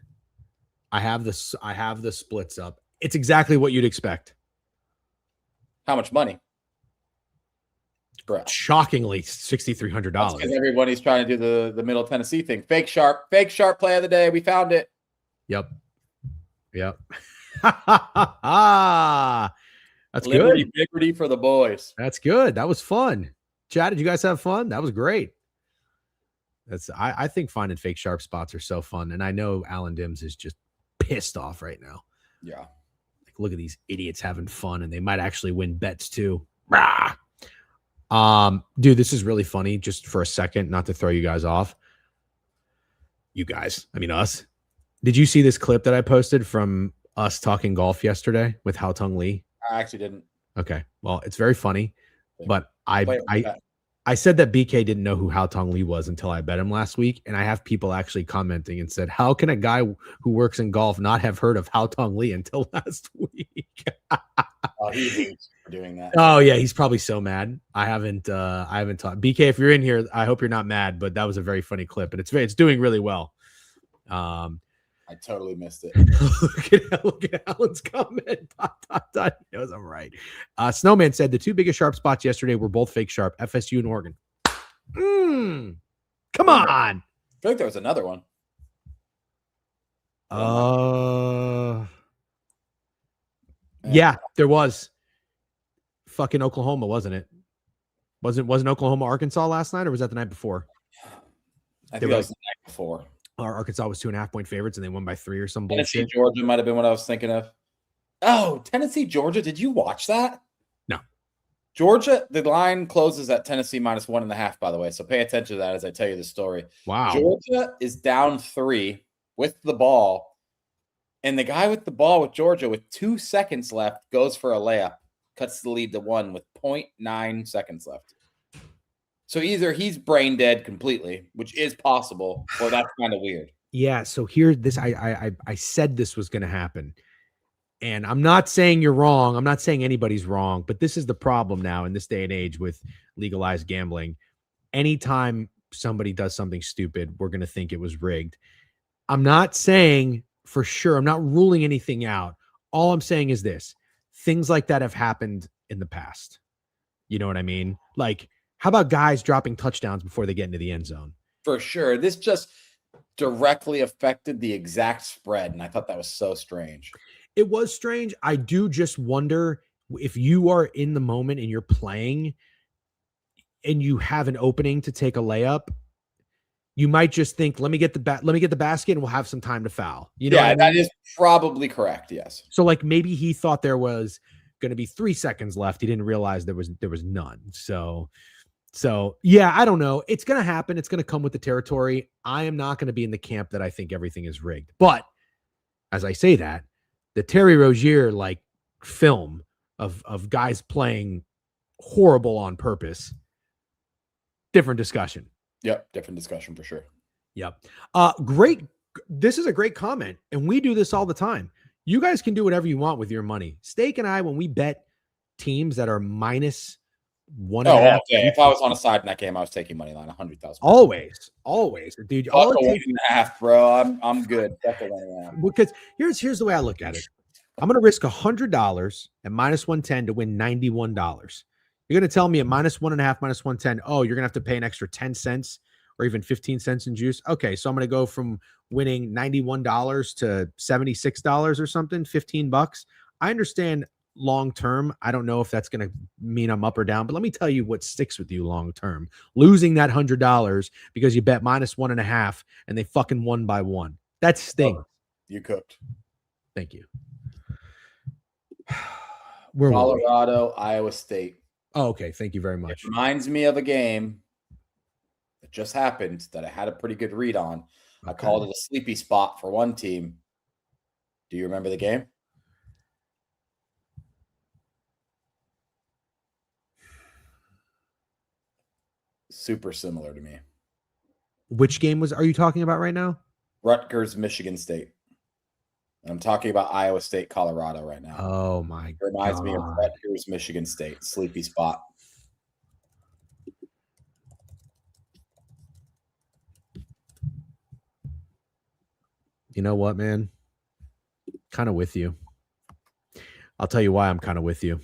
I have the splits up. It's exactly what you'd expect. How much money? Bro. Shockingly, $6,300. Because everybody's trying to do the Middle Tennessee thing. Fake sharp play of the day. We found it. Yep. That's Liberty, good. Liberty for the boys. That's good. That was fun. Chad, did you guys have fun? That was great. I think finding fake sharp spots are so fun, and I know Alan Dims is just pissed off right now. Yeah. Look at these idiots having fun, and they might actually win bets too. Rah! Dude, this is really funny. Just for a second, not to throw you guys off. You guys, I mean us. Did you see this clip that I posted from us talking golf yesterday with Hao Tung Lee? I actually didn't. Okay, well, it's very funny, but I said that BK didn't know who Hao Tung Lee was until I bet him last week, and I have people actually commenting and said, how can a guy who works in golf not have heard of Hao Tung Lee until last week? He hates for doing that. Oh yeah, he's probably so mad. I haven't talked. BK, if you're in here, I hope you're not mad, but that was a very funny clip, and it's doing really well. I totally missed it. look at Alan's comment. He knows I'm right. Snowman said the two biggest sharp spots yesterday were both fake sharp, FSU and Oregon. Come on. I feel like there was another one. Yeah, there was. Fucking Oklahoma, wasn't it? Wasn't Oklahoma Arkansas last night, or was that the night before? I think that was the night before. Arkansas was 2.5-point favorites, and they won by 3 or some bullshit. Tennessee, Georgia might have been what I was thinking of. Oh, Tennessee, Georgia. Did you watch that? No. Georgia, the line closes at Tennessee -1.5, by the way. So pay attention to that as I tell you the story. Wow. Georgia is down 3 with the ball. And the guy with the ball with Georgia with 2 seconds left goes for a layup, cuts the lead to 1 with 0.9 seconds left. So either he's brain dead completely, which is possible, or that's kind of weird. Yeah. So here, I said this was going to happen. And I'm not saying you're wrong. I'm not saying anybody's wrong, but this is the problem now in this day and age with legalized gambling. Anytime somebody does something stupid, we're going to think it was rigged. I'm not saying for sure. I'm not ruling anything out. All I'm saying is this: things like that have happened in the past. You know what I mean? Like, how about guys dropping touchdowns before they get into the end zone? For sure. This just directly affected the exact spread, and I thought that was so strange. It was strange. I do just wonder if you are in the moment and you're playing and you have an opening to take a layup, you might just think, let me get the basket and we'll have some time to foul. You know what I mean? That is probably correct. Yes. So like maybe he thought there was going to be 3 seconds left. He didn't realize there was none. So yeah, I don't know. It's going to happen. It's going to come with the territory. I am not going to be in the camp that I think everything is rigged. But as I say that, the Terry Rozier like film of guys playing horrible on purpose, different discussion. Yep, different discussion for sure. Yep. Great. This is a great comment, and we do this all the time. You guys can do whatever you want with your money. Steak and I, when we bet teams that are minus 1.5. Okay. If I was on a side in that game, I was taking money line 100,000. Always, dude. All it takes, 1.5, bro. I'm good. Because here's the way I look at it. I'm going to risk $100 at minus 110 to win $91. You're going to tell me at minus 1.5, minus 110, oh, you're going to have to pay an extra 10 cents or even 15 cents in juice. Okay, so I'm going to go from winning $91 to $76 or something, $15. I understand long term. I don't know if that's going to mean I'm up or down, but let me tell you what sticks with you long term. Losing that $100 because you bet minus 1.5 and they fucking won by 1. That stings. Oh, you cooked. Thank you. Colorado, Iowa State. Oh, okay. Thank you very much. It reminds me of a game that just happened that I had a pretty good read on. Okay. I called it a sleepy spot for one team. Do you remember the game? Super similar to me. Which game are you talking about right now? Rutgers, Michigan State. And I'm talking about Iowa State, Colorado right now. Oh, my God. It reminds me of Rutgers, Michigan State. Sleepy spot. You know what, man? Kind of with you. I'll tell you why I'm kind of with you.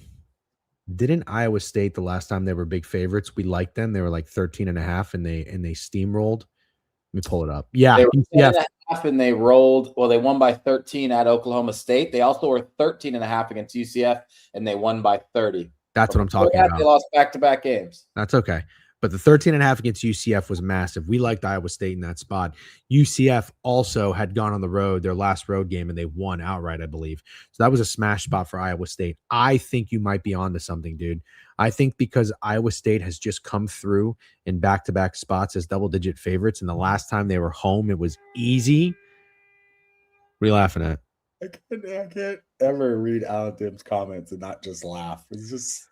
Didn't Iowa State the last time they were big favorites? We liked them. They were like 13.5 and they steamrolled. Let me pull it up. Yeah. They were 10.5 and they rolled. Well, they won by 13 at Oklahoma State. They also were 13.5 against UCF and they won by 30. That's what I'm talking about. They lost back-to-back games. That's okay. But the 13.5 against UCF was massive. We liked Iowa State in that spot. UCF also had gone on the road, their last road game, and they won outright, I believe. So that was a smash spot for Iowa State. I think you might be onto something, dude. I think because Iowa State has just come through in back-to-back spots as double-digit favorites, and the last time they were home, it was easy. What are you laughing at? I can't ever read Alan Tim's comments and not just laugh. It's just...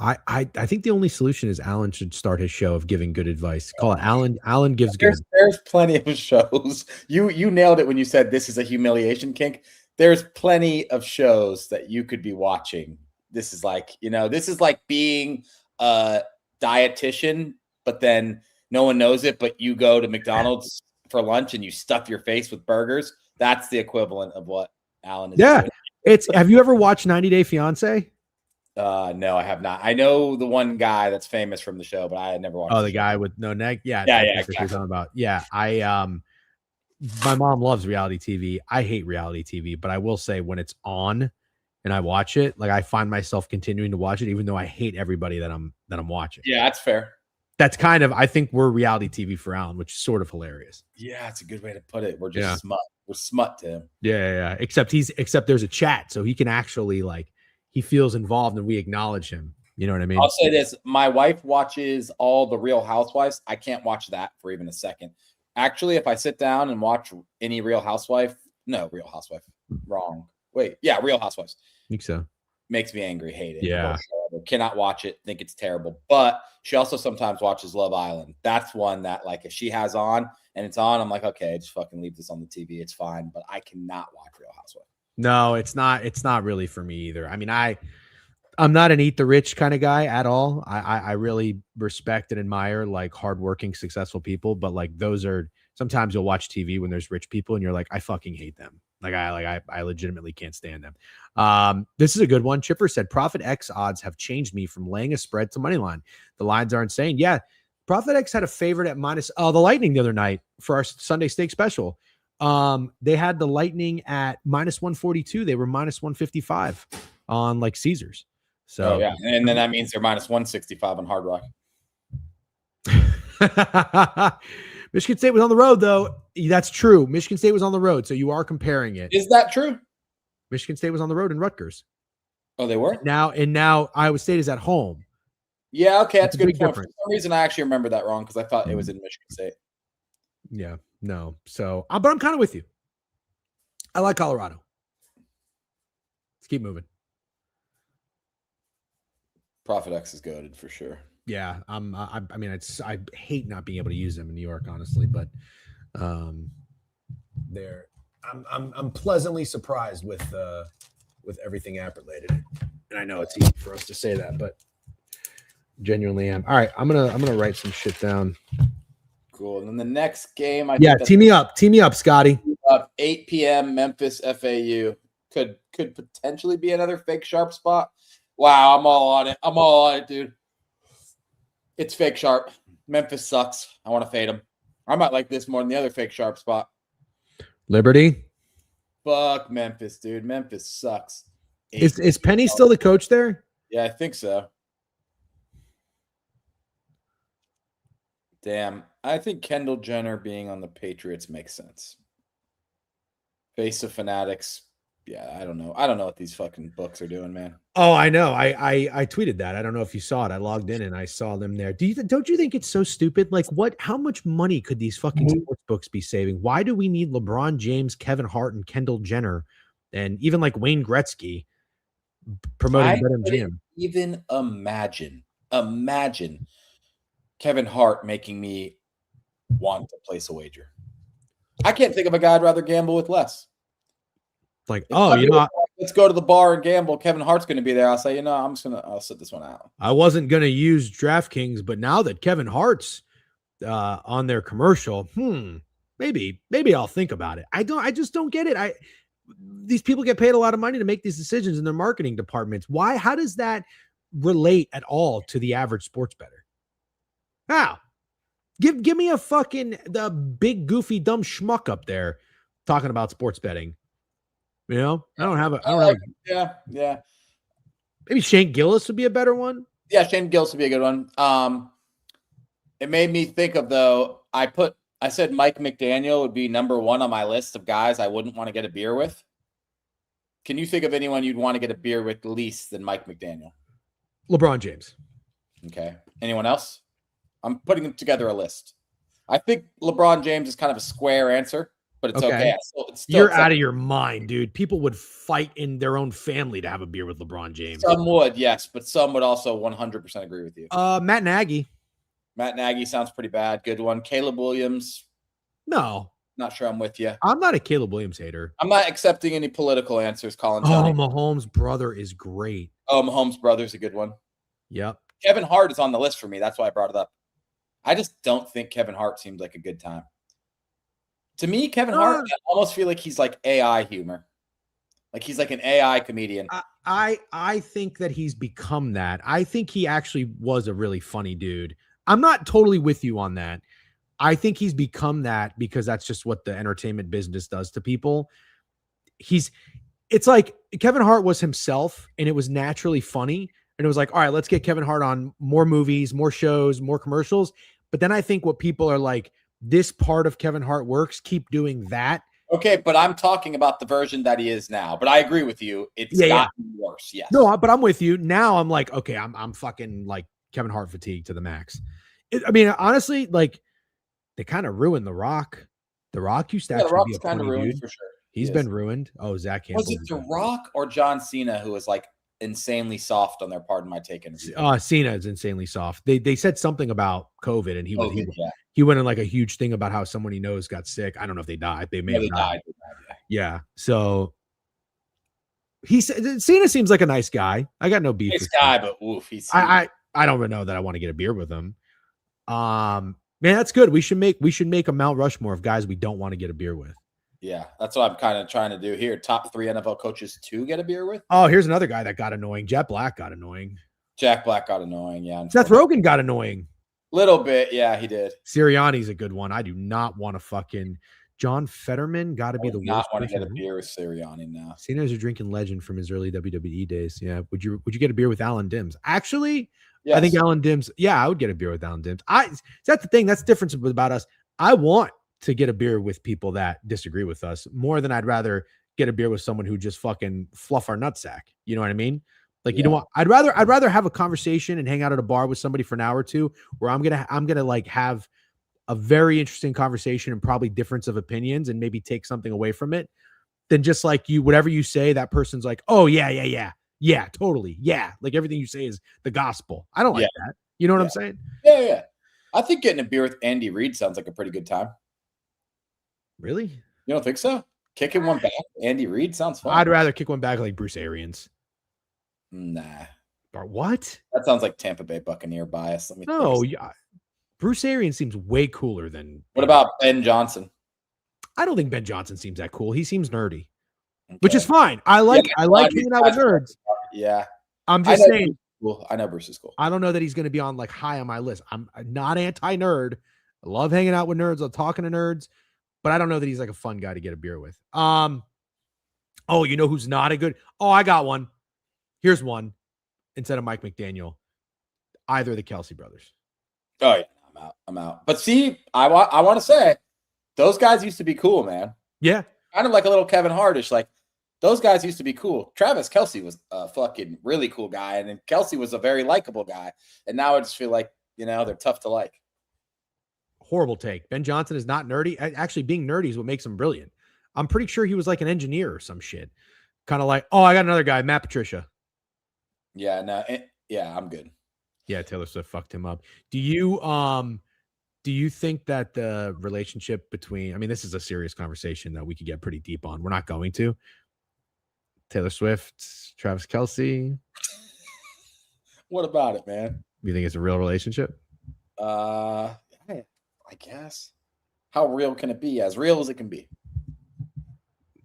I think the only solution is Alan should start his show of giving good advice. Call it Alan gives good. There's plenty of shows. You nailed it when you said this is a humiliation kink. There's plenty of shows that you could be watching. This is like, this is like being a dietitian, but then no one knows it, but you go to McDonald's for lunch and you stuff your face with burgers. That's the equivalent of what Alan is doing. Have you ever watched 90 Day Fiance? No, I have not. I know the one guy that's famous from the show, but I had never watched. Oh, the guy with no neck. Yeah, exactly. What you're talking about. Yeah, my mom loves reality TV. I hate reality TV, but I will say when it's on and I watch it, like I find myself continuing to watch it, even though I hate everybody that I'm watching. Yeah, that's fair. That's kind of, I think we're reality TV for Alan, which is sort of hilarious. Yeah, that's a good way to put it. We're just smut. We're smut to him. Yeah. Except there's a chat, so he can actually he feels involved and we acknowledge him. You know what I mean? I'll say this. My wife watches all the Real Housewives. I can't watch that for even a second. Actually, if I sit down and watch any Real Housewife, wrong. Wait, yeah, Real Housewives. I think so. makes me angry, hate it. Yeah. Cannot watch it, think it's terrible. But she also sometimes watches Love Island. That's one that, like, if she has on and it's on, I'm like, okay, just fucking leave this on the TV. It's fine. But I cannot watch Real Housewives. No, it's not really for me either. I mean, I'm not an eat the rich kind of guy at all. I really respect and admire like hardworking, successful people, but like those are sometimes you'll watch TV when there's rich people and you're like, I fucking hate them. I legitimately can't stand them. This is a good one. Chipper said Profit X odds have changed me from laying a spread to money line. The lines are insane. Yeah. Profit X had a favorite at minus the Lightning the other night for our Sunday steak special. They had the Lightning at minus 142. They were minus 155 on like Caesars. So yeah. And then that means they're minus 165 on Hard Rock. Michigan State was on the road, though. That's true. Michigan State was on the road, so you are comparing it. Is that true? Michigan State was on the road in Rutgers. Oh, they were? Now Iowa State is at home. Yeah, okay, that's a good point. Difference. For some reason, I actually remember that wrong because I thought it was in Michigan State. Yeah, no. So, but I'm kind of with you. I like Colorado. Let's keep moving. Profit X is goated for sure. Yeah, I mean, I hate not being able to use them in New York, honestly, but I'm pleasantly surprised with everything app related, and I know it's easy for us to say that, but genuinely am. All right, I'm gonna write some shit down. Cool. And then the next game, team me up, Scotty. 8 p.m. Memphis FAU could potentially be another fake sharp spot. Wow, I'm all on it, dude. It's fake sharp. Memphis sucks. I want to fade them. I might like this more than the other fake sharp spot. Liberty. Fuck Memphis, dude. Memphis sucks. Is Penny still the coach there? Yeah, I think so. Damn. I think Kendall Jenner being on the Patriots makes sense. Face of Fanatics. Yeah, I don't know. I don't know what these fucking books are doing, man. Oh, I know. I tweeted that. I don't know if you saw it. I logged in and I saw them there. Don't you think it's so stupid? Like, how much money could these fucking sports books be saving? Why do we need LeBron James, Kevin Hart, and Kendall Jenner, and even like Wayne Gretzky promoting BetMGM? Even imagine Kevin Hart making me want to place a wager. I can't think of a guy I'd rather gamble with less. Like, let's go to the bar and gamble. Kevin Hart's going to be there. I'll say, I'll sit this one out. I wasn't going to use DraftKings, but now that Kevin Hart's on their commercial, maybe I'll think about it. I just don't get it. These people get paid a lot of money to make these decisions in their marketing departments. Why? How does that relate at all to the average sports bettor? How? Give me the big goofy dumb schmuck up there talking about sports betting. You know, I don't have yeah. Maybe Shane Gillis would be a better one. Yeah, Shane Gillis would be a good one. It made me think of I said Mike McDaniel would be number one on my list of guys I wouldn't want to get a beer with. Can you think of anyone you'd want to get a beer with least than Mike McDaniel? LeBron James. Okay. Anyone else? I'm putting together a list. I think LeBron James is kind of a square answer. But it's okay. It's still You're out of your mind, dude. People would fight in their own family to have a beer with LeBron James. Some would, yes, but some would also 100% agree with you. Matt Nagy. Matt Nagy sounds pretty bad. Good one. Caleb Williams. No. Not sure I'm with you. I'm not a Caleb Williams hater. I'm not accepting any political answers, Colin. Mahomes' brother is great. Oh, Mahomes' brother's a good one. Yep. Kevin Hart is on the list for me. That's why I brought it up. I just don't think Kevin Hart seems like a good time. To me, Kevin Hart, I almost feel like he's like AI humor. Like he's like an AI comedian. I think that he's become that. I think he actually was a really funny dude. I'm not totally with you on that. I think he's become that because that's just what the entertainment business does to people. It's like Kevin Hart was himself and it was naturally funny. And it was like, all right, let's get Kevin Hart on more movies, more shows, more commercials. But then I think what people are like, this part of Kevin Hart works, keep doing that. Okay, but I'm talking about the version that he is now. But I agree with you. It's gotten worse, yes. No, but I'm with you. Now I'm like, okay, I'm fucking like Kevin Hart fatigue to the max. I mean, honestly, like they kind of ruined The Rock. The Rock used to actually be a funny dude. For sure. He's been ruined. Oh, Zach Campbell. Was it The Rock or John Cena who was like insanely soft on their Pardon My Take interview. Cena is insanely soft. They said something about COVID, and Yeah. he went in like a huge thing about how someone he knows got sick. I don't know if they died. They may have died. Yeah. So he said Cena seems like a nice guy. I got no beef. Nice guy, but oof, I don't even know that I want to get a beer with him. Man, that's good. We should make a Mount Rushmore of guys we don't want to get a beer with. Yeah, that's what I'm kind of trying to do here. Top 3 NFL coaches to get a beer with. Oh, here's another guy that got annoying. Jack Black got annoying. Jack Black got annoying. Yeah. Seth Rogen got annoying. Little bit. Yeah, he did. Sirianni's a good one. I do not want to fucking John Fetterman got to be the worst. Not want to get a beer with Sirianni now. Cena's a drinking legend from his early WWE days. Yeah. Would you get a beer with Alan Dims? Actually, yes. I think Alan Dims. Yeah, I would get a beer with Alan Dims. That's the thing. That's the difference about us. I want to get a beer with people that disagree with us more than I'd rather get a beer with someone who just fucking fluff our nutsack. You know what I mean? Like, you know what? I'd rather have a conversation and hang out at a bar with somebody for an hour or two where I'm going to like have a very interesting conversation and probably difference of opinions and maybe take something away from it than just like whatever you say, that person's like, oh yeah, totally. Yeah. Like everything you say is the gospel. I don't like that. You know what I'm saying? Yeah. I think getting a beer with Andy Reid sounds like a pretty good time. Really? You don't think so? Kicking one back, Andy Reid sounds fun. I'd rather kick one back like Bruce Arians. Nah. Or what? That sounds like Tampa Bay Buccaneer bias. Bruce Arians seems way cooler than. What about Ben Johnson? I don't think Ben Johnson seems that cool. He seems nerdy, which is fine. I like hanging out with nerds. Yeah. I'm just saying. Cool. I know Bruce is cool. I don't know that he's going to be on like high on my list. I'm not anti-nerd. I love hanging out with nerds. I'm talking to nerds, but I don't know that he's like a fun guy to get a beer with. Oh, you know who's not a good? Oh, I got one. Here's one. Instead of Mike McDaniel, either of the Kelsey brothers. Oh yeah, I'm out. But see, I want to say, those guys used to be cool, man. Yeah, kind of like a little Kevin Hartish. Like those guys used to be cool. Travis Kelce was a fucking really cool guy, and then Kelsey was a very likable guy. And now I just feel like they're tough to like. Horrible take. Ben Johnson is not nerdy. Actually, being nerdy is what makes him brilliant. I'm pretty sure he was like an engineer or some shit. Kind of like, oh, I got another guy, Matt Patricia. Yeah, no, I'm good. Yeah, Taylor Swift fucked him up. Do you think that the relationship between, I mean, this is a serious conversation that we could get pretty deep on. We're not going to. Taylor Swift, Travis Kelce. What about it, man? You think it's a real relationship? I guess. How real can it be? As real as it can be.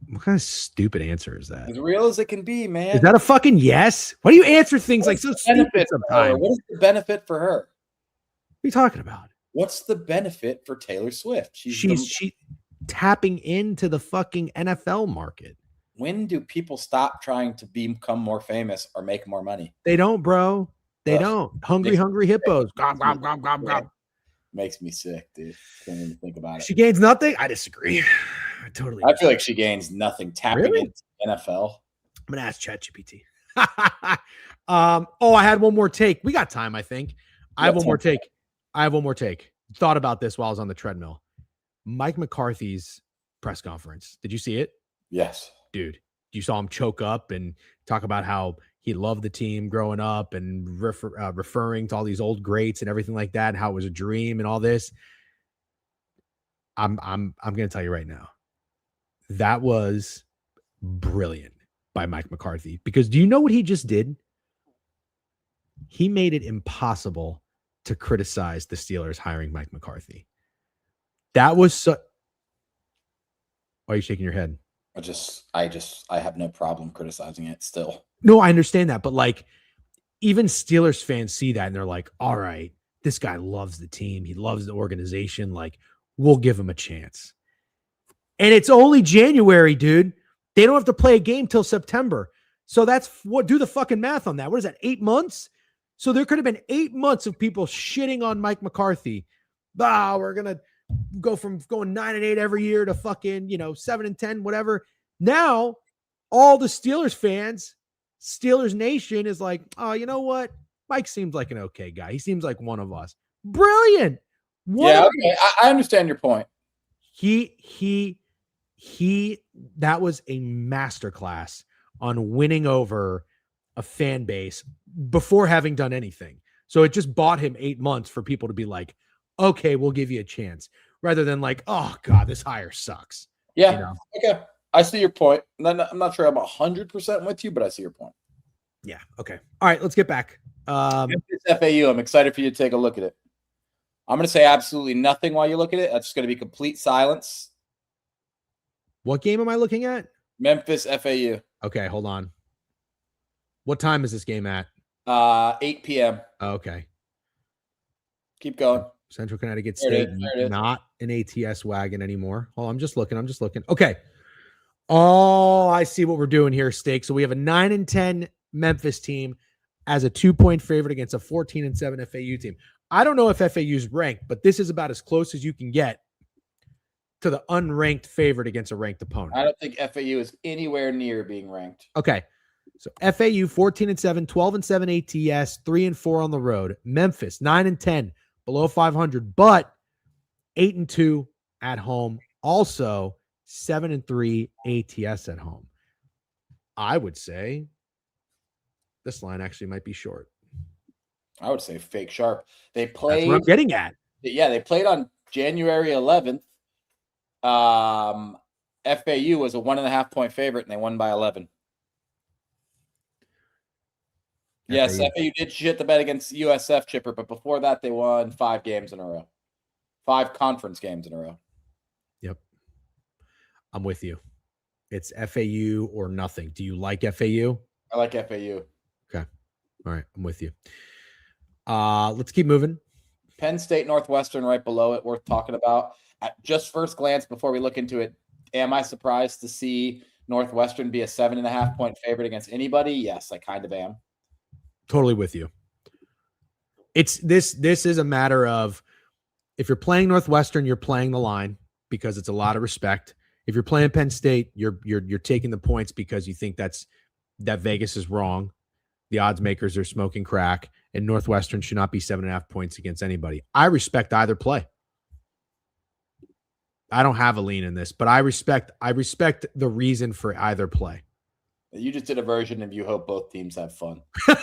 What kind of stupid answer is that? As real as it can be, man. Is that a fucking yes? Why do you answer things like so stupid sometimes? What is the benefit for her? What are you talking about? What's the benefit for Taylor Swift? She's tapping into the fucking NFL market. When do people stop trying to become more famous or make more money? They don't, bro. They don't. Hungry hippos. Gom, gom, gom, gom, gom. Makes me sick, dude. Can't even think about it. She gains nothing? I disagree. I feel like she gains nothing tapping into NFL. I'm gonna ask ChatGPT. I had one more take. We got time, I think. I have one more take. Thought about this while I was on the treadmill. Mike McCarthy's press conference. Did you see it? Yes. Dude, you saw him choke up and talk about how he loved the team growing up and referring to all these old greats and everything like that, and how it was a dream and all this. I'm going to tell you right now, that was brilliant by Mike McCarthy, because do you know what he just did? He made it impossible to criticize the Steelers hiring Mike McCarthy. That was so. Why are you shaking your head? I have no problem criticizing it still. No, I understand that. But like, even Steelers fans see that and they're like, all right, this guy loves the team. He loves the organization. Like, we'll give him a chance. And it's only January, dude. They don't have to play a game till September. So that's what, do the fucking math on that. What is that? 8 months? So there could have been 8 months of people shitting on Mike McCarthy. We're going to go from going 9-8 every year to fucking, 7-10, whatever. Now, all the Steelers fans, Steelers Nation is like, oh, you know what? Mike seems like an okay guy. He seems like one of us. Brilliant. Okay. I understand your point. That was a masterclass on winning over a fan base before having done anything. So it just bought him 8 months for people to be like, okay, we'll give you a chance, rather than like, oh God, this hire sucks. Yeah. You know? Okay. I see your point. I'm not sure I'm 100% with you, but I see your point. Yeah. Okay. All right. Let's get back. It's FAU. I'm excited for you to take a look at it. I'm going to say absolutely nothing while you look at it. That's just going to be complete silence. What game am I looking at? Memphis FAU. Okay. Hold on. What time is this game at? 8 p.m. Okay. Keep going. Central Connecticut State, not an ATS wagon anymore. Oh, I'm just looking. Okay. Oh, I see what we're doing here, Steak. So we have a 9-10 Memphis team as a 2-point favorite against a 14-7 FAU team. I don't know if FAU's ranked, but this is about as close as you can get to the unranked favorite against a ranked opponent. I don't think FAU is anywhere near being ranked. Okay. So FAU 14-7, 12-7 ATS, 3-4 on the road. Memphis 9-10, below 500, but 8-2 at home. Also 7-3 ATS at home. I would say this line actually might be short. I would say fake sharp. They played. That's what I'm getting at. Yeah, they played on January 11th. FAU was a 1.5-point favorite, and they won by 11. Yes, FAU did shit the bed against USF, Chipper, but before that, they won 5 games in a row. 5 conference games in a row. Yep. I'm with you. It's FAU or nothing. Do you like FAU? I like FAU. Okay. All right. I'm with you. Let's keep moving. Penn State Northwestern right below it, worth talking about. At just first glance, before we look into it, am I surprised to see Northwestern be a 7.5-point favorite against anybody? Yes, I kind of am. Totally with you. It's this is a matter of, if you're playing Northwestern, you're playing the line because it's a lot of respect. If you're playing Penn State, you're taking the points because you think that Vegas is wrong. The odds makers are smoking crack, and Northwestern should not be 7.5 points against anybody. I respect either play. I don't have a lean in this, but I respect the reason for either play. You just did a version of you hope both teams have fun. Yeah,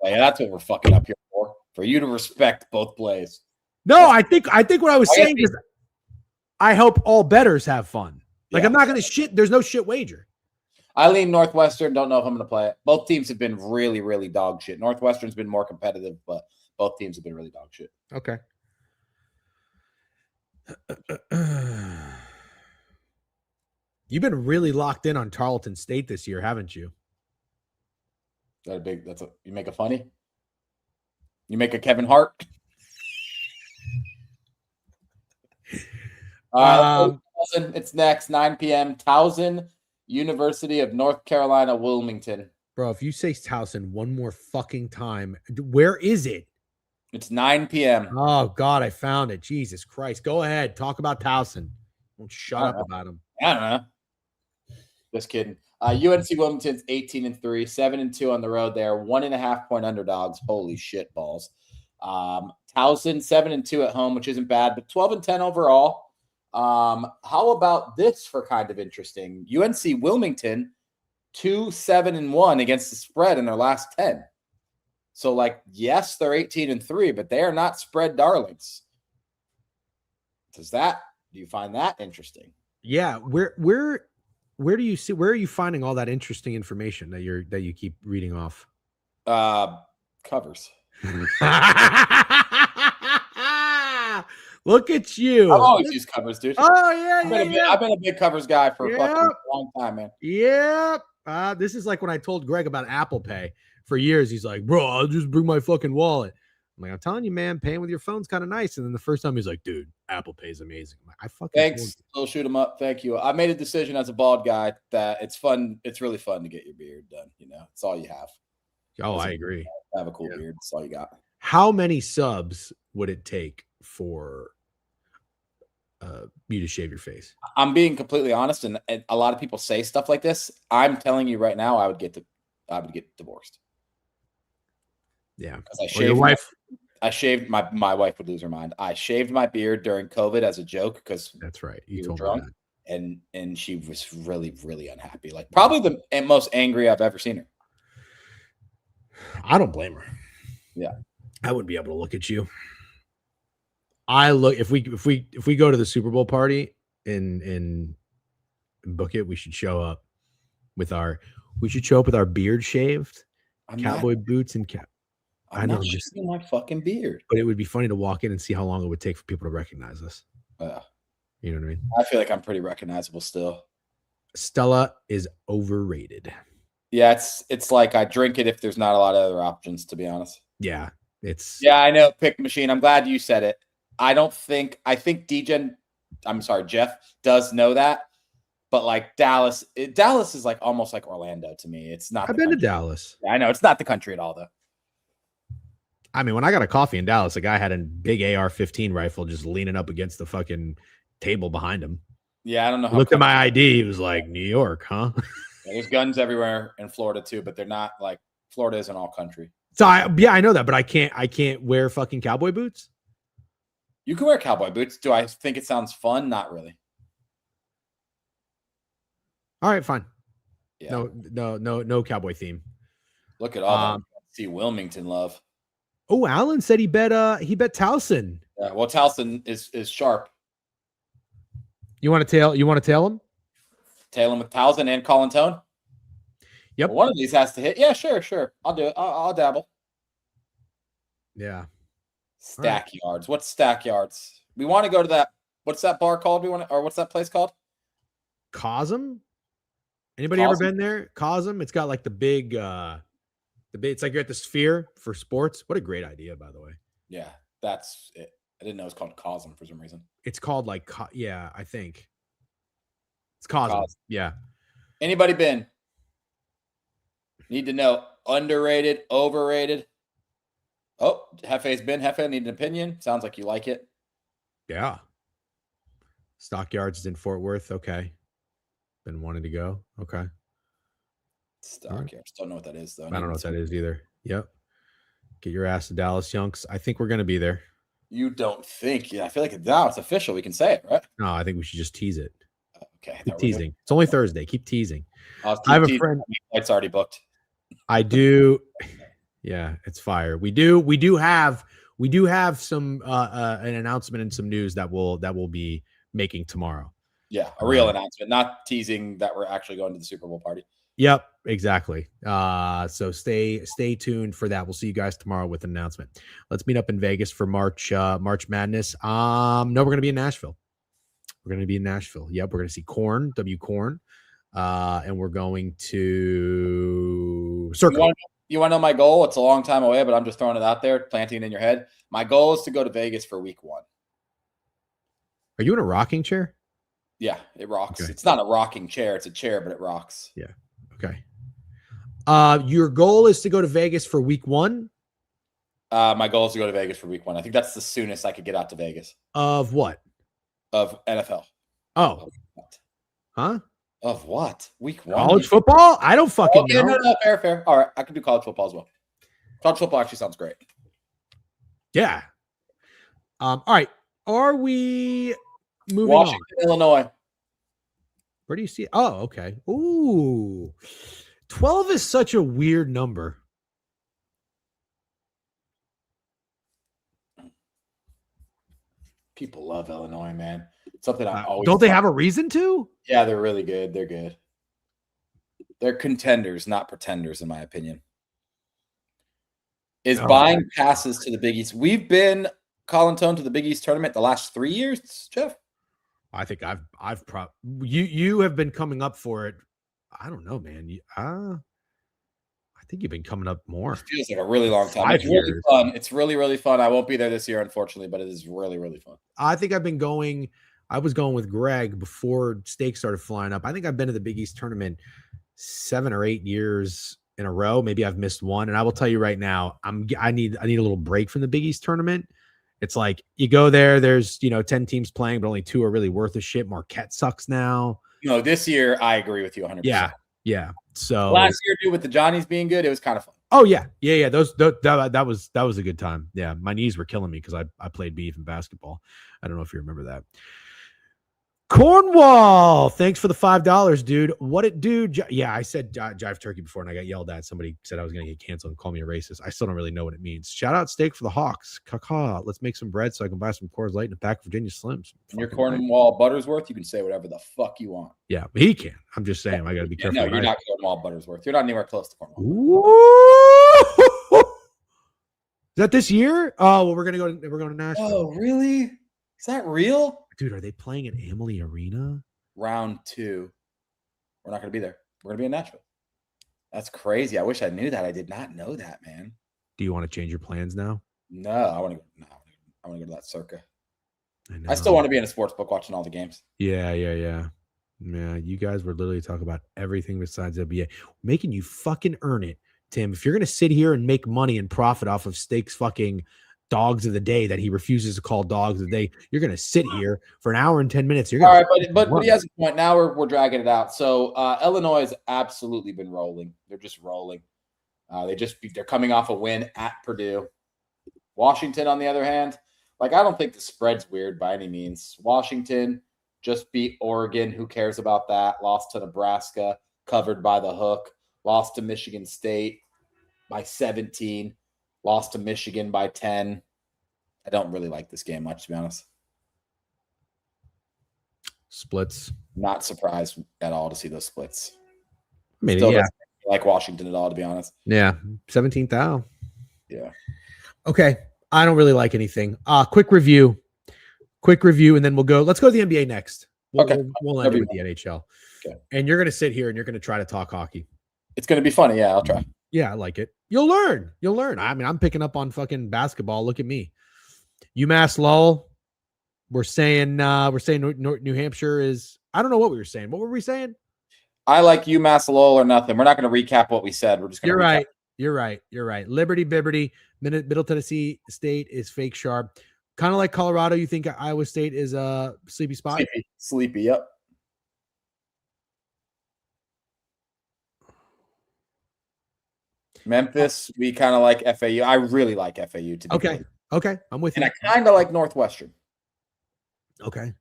that's what we're fucking up here for you to respect both plays. No, I think what I was saying is I hope all bettors have fun. Like, I'm not going to shit. There's no shit wager. I lean Northwestern. Don't know if I'm going to play it. Both teams have been really, really dog shit. Northwestern's been more competitive, but both teams have been really dog shit. Okay. You've been really locked in on Tarleton State this year, haven't you? You make a funny? You make a Kevin Hart? It's next, 9 p.m. Towson, University of North Carolina, Wilmington. Bro, if you say Towson one more fucking time, where is it? It's 9 p.m. Oh, God, I found it. Jesus Christ. Go ahead. Talk about Towson. Don't shut up about them. I don't know. Just kidding. UNC Wilmington's 18-3, 7-2 on the road there, 1.5-point underdogs. Holy shit balls. Towson 7-2 at home, which isn't bad, but 12-10 overall. How about this for kind of interesting? UNC Wilmington 2-7-1 against the spread in their last 10. So, like, yes, they're 18-3, but they are not spread darlings. Do you find that interesting? Yeah, where do you see? Where are you finding all that interesting information that you keep reading off? Covers. Look at you! I've always used covers, dude. Oh yeah, I've been a big covers guy for a fucking long time, man. Yep. This is like when I told Greg about Apple Pay for years. He's like, "Bro, I'll just bring my fucking wallet." I'm like, "I'm telling you, man, paying with your phone's kind of nice." And then the first time he's like, "Dude, Apple Pay is amazing." I'm like, "I fucking thanks. We'll shoot him up. Thank you. I made a decision as a bald guy that it's fun. It's really fun to get your beard done. You know, it's all you have. Oh, I agree. Have a cool beard. That's all you got. How many subs would it take for you to shave your face? I'm being completely honest, and a lot of people say stuff like this. I'm telling you right now, I would get divorced. Yeah, I shaved my wife would lose her mind. I shaved my beard during COVID as a joke because that's right. You told me that. and she was really, really unhappy. Like probably the most angry I've ever seen her. I don't blame her. Yeah. I wouldn't be able to look at you. If we go to the Super Bowl party in book it, we should show up with our beard shaved, cowboy boots and cap. I'm not shaving my fucking beard. But it would be funny to walk in and see how long it would take for people to recognize us. You know what I mean? I feel like I'm pretty recognizable still. Stella is overrated. Yeah, it's like I drink it if there's not a lot of other options, to be honest. Yeah, I know, pick machine. I'm glad you said it. I think Jeff does know that, but like Dallas is like almost like Orlando to me. It's not. I've been to Dallas. Yeah, I know it's not the country at all, though. I mean, when I got a coffee in Dallas, a guy had a big AR-15 rifle just leaning up against the fucking table behind him. Yeah, I don't know. Looked at my ID. He was like, New York, huh? Yeah, there's guns everywhere in Florida too, but they're not like Florida isn't all country. So I know that, but I can't wear fucking cowboy boots. You can wear cowboy boots. Do I think it sounds fun? Not really. All right, fine. Yeah. No cowboy theme. Look at all that. See Wilmington love. Oh, Alan said he bet Towson. Yeah, well, Towson is sharp. You want to tail him? Tail him with Towson and Colin Tone? Yep. Well, one of these has to hit. Yeah, sure. I'll do it. I'll dabble. Yeah. Stack yards. What's stack yards? We want to go to that. What's that bar called? What's that place called? Cosm? Anybody ever been there? Cosm? It's got like the big it's like you're at the Sphere for sports. What a great idea, by the way. Yeah, that's it. I didn't know it was called Cosm for some reason. It's called like, I think. It's Cosm. Yeah. Anybody been? Need to know. Underrated, overrated. Oh, Hefe's been. Hefe, need an opinion. Sounds like you like it. Yeah. Stockyards is in Fort Worth. Okay. Been wanting to go. Okay. Stockyards. Don't know what that is, though. I don't know what that is either. Yep. Get your ass to Dallas, Yunks. I think we're going to be there. You don't think? Yeah, I feel like now it's official. We can say it, right? No, I think we should just tease it. Okay. Keep teasing. It's only Thursday. Keep teasing. I have a friend. It's already booked. I do. Yeah, it's fire. We do have some an announcement and some news that we'll be making tomorrow. Yeah, a real announcement, not teasing that we're actually going to the Super Bowl party. Yep, exactly. So stay tuned for that. We'll see you guys tomorrow with an announcement. Let's meet up in Vegas for March Madness. No, we're gonna be in Nashville. Yep, we're gonna see Korn, Korn. And we're going to Circle. You want to know my goal? It's a long time away, but I'm just throwing it out there, planting it in your head. My goal is to go to Vegas for week 1. Are you in a rocking chair? Yeah, it rocks. Okay. It's not a rocking chair. It's a chair, but it rocks. Yeah. Okay. Your goal is to go to Vegas for week 1? My goal is to go to Vegas for week 1. I think that's the soonest I could get out to Vegas. Of what? Of NFL. Oh. Huh? Of what? Week 1? College football? I don't fucking know. No, fair. All right, I can do college football as well. College football actually sounds great. Yeah. All right. Are we moving Washington, on? Illinois. Where do you see it? Oh, okay. Ooh. 12 is such a weird number. People love Illinois, man. It's something I always don't they have a reason to? Yeah, they're really good. They're good. They're contenders, not pretenders, in my opinion. Is buying passes to the Big East. We've been Colin Tone to the Big East tournament the last 3 years, Jeff. I think you have been coming up for it. I don't know, man. I think you've been coming up more. It feels like a really long time. It's really fun. It's really, really fun. I won't be there this year, unfortunately, but it is really, really fun. I think I was going with Greg before stakes started flying up. I think I've been to the Big East tournament 7 or 8 years in a row. Maybe I've missed one. And I will tell you right now, I need a little break from the Big East tournament. It's like you go there, there's 10 teams playing, but only 2 are really worth a shit. Marquette sucks now. No, this year I agree with you 100%. Yeah. So last year, dude, with the Johnnies being good, it was kind of fun. Oh yeah. That was a good time. Yeah, my knees were killing me because I played beef in basketball. I don't know if you remember that. Cornwall, thanks for the $5, dude. What it do? Yeah, I said jive turkey before, and I got yelled at. Somebody said I was going to get canceled and call me a racist. I still don't really know what it means. Shout out steak for the Hawks. Caca. Let's make some bread so I can buy some Coors Light and a pack of Virginia Slims. When you're Cornwall Buttersworth, you can say whatever the fuck you want. Yeah, but he can. I'm just saying, I got to be careful. No, you're not Cornwall Buttersworth. You're not anywhere close to Cornwall. Ooh. Is that this year? Oh, well, we're going to Nashville. Oh, really? Is that real? Dude, are they playing at Amalie Arena? Round 2. We're not going to be there. We're going to be in Nashville. That's crazy. I wish I knew that. I did not know that, man. Do you want to change your plans now? No, I want to go to that circa. I still want to be in a sports book watching all the games. Yeah. You guys were literally talking about everything besides NBA, making you fucking earn it, Tim. If you're going to sit here and make money and profit off of Steak's fucking dogs of the day that he refuses to call dogs of the day, you're going to sit here for an hour and 10 minutes. You're all right, but he has a point. Now we're dragging it out. So Illinois has absolutely been rolling. They're just rolling. They're coming off a win at Purdue. Washington, on the other hand, I don't think the spread's weird by any means. Washington just beat Oregon. Who cares about that? Lost to Nebraska, covered by the hook. Lost to Michigan State by 17. Lost to Michigan by 10. I don't really like this game much, to be honest. Splits. Not surprised at all to see those splits. I mean, still doesn't like Washington at all, to be honest. Yeah, 17th. Yeah. Okay, I don't really like anything. Quick review, and then we'll go. Let's go to the NBA next. We'll end it with the NHL. Okay. And you're going to sit here and you're going to try to talk hockey. It's going to be funny. Yeah, I'll try. Yeah, I like it. You'll learn. I mean, I'm picking up on fucking basketball. Look at me. UMass Lowell. We're saying New Hampshire is. I don't know what we were saying. What were we saying? I like UMass Lowell or nothing. We're not going to recap what we said. We're just going to. You're right. Liberty Bibberty. Middle Tennessee State is fake sharp. Kind of like Colorado. You think Iowa State is a sleepy spot? Sleepy. Yep. Memphis, we kind of like FAU. I really like FAU to be okay. Okay, I'm with you. And I kind of like Northwestern. Okay.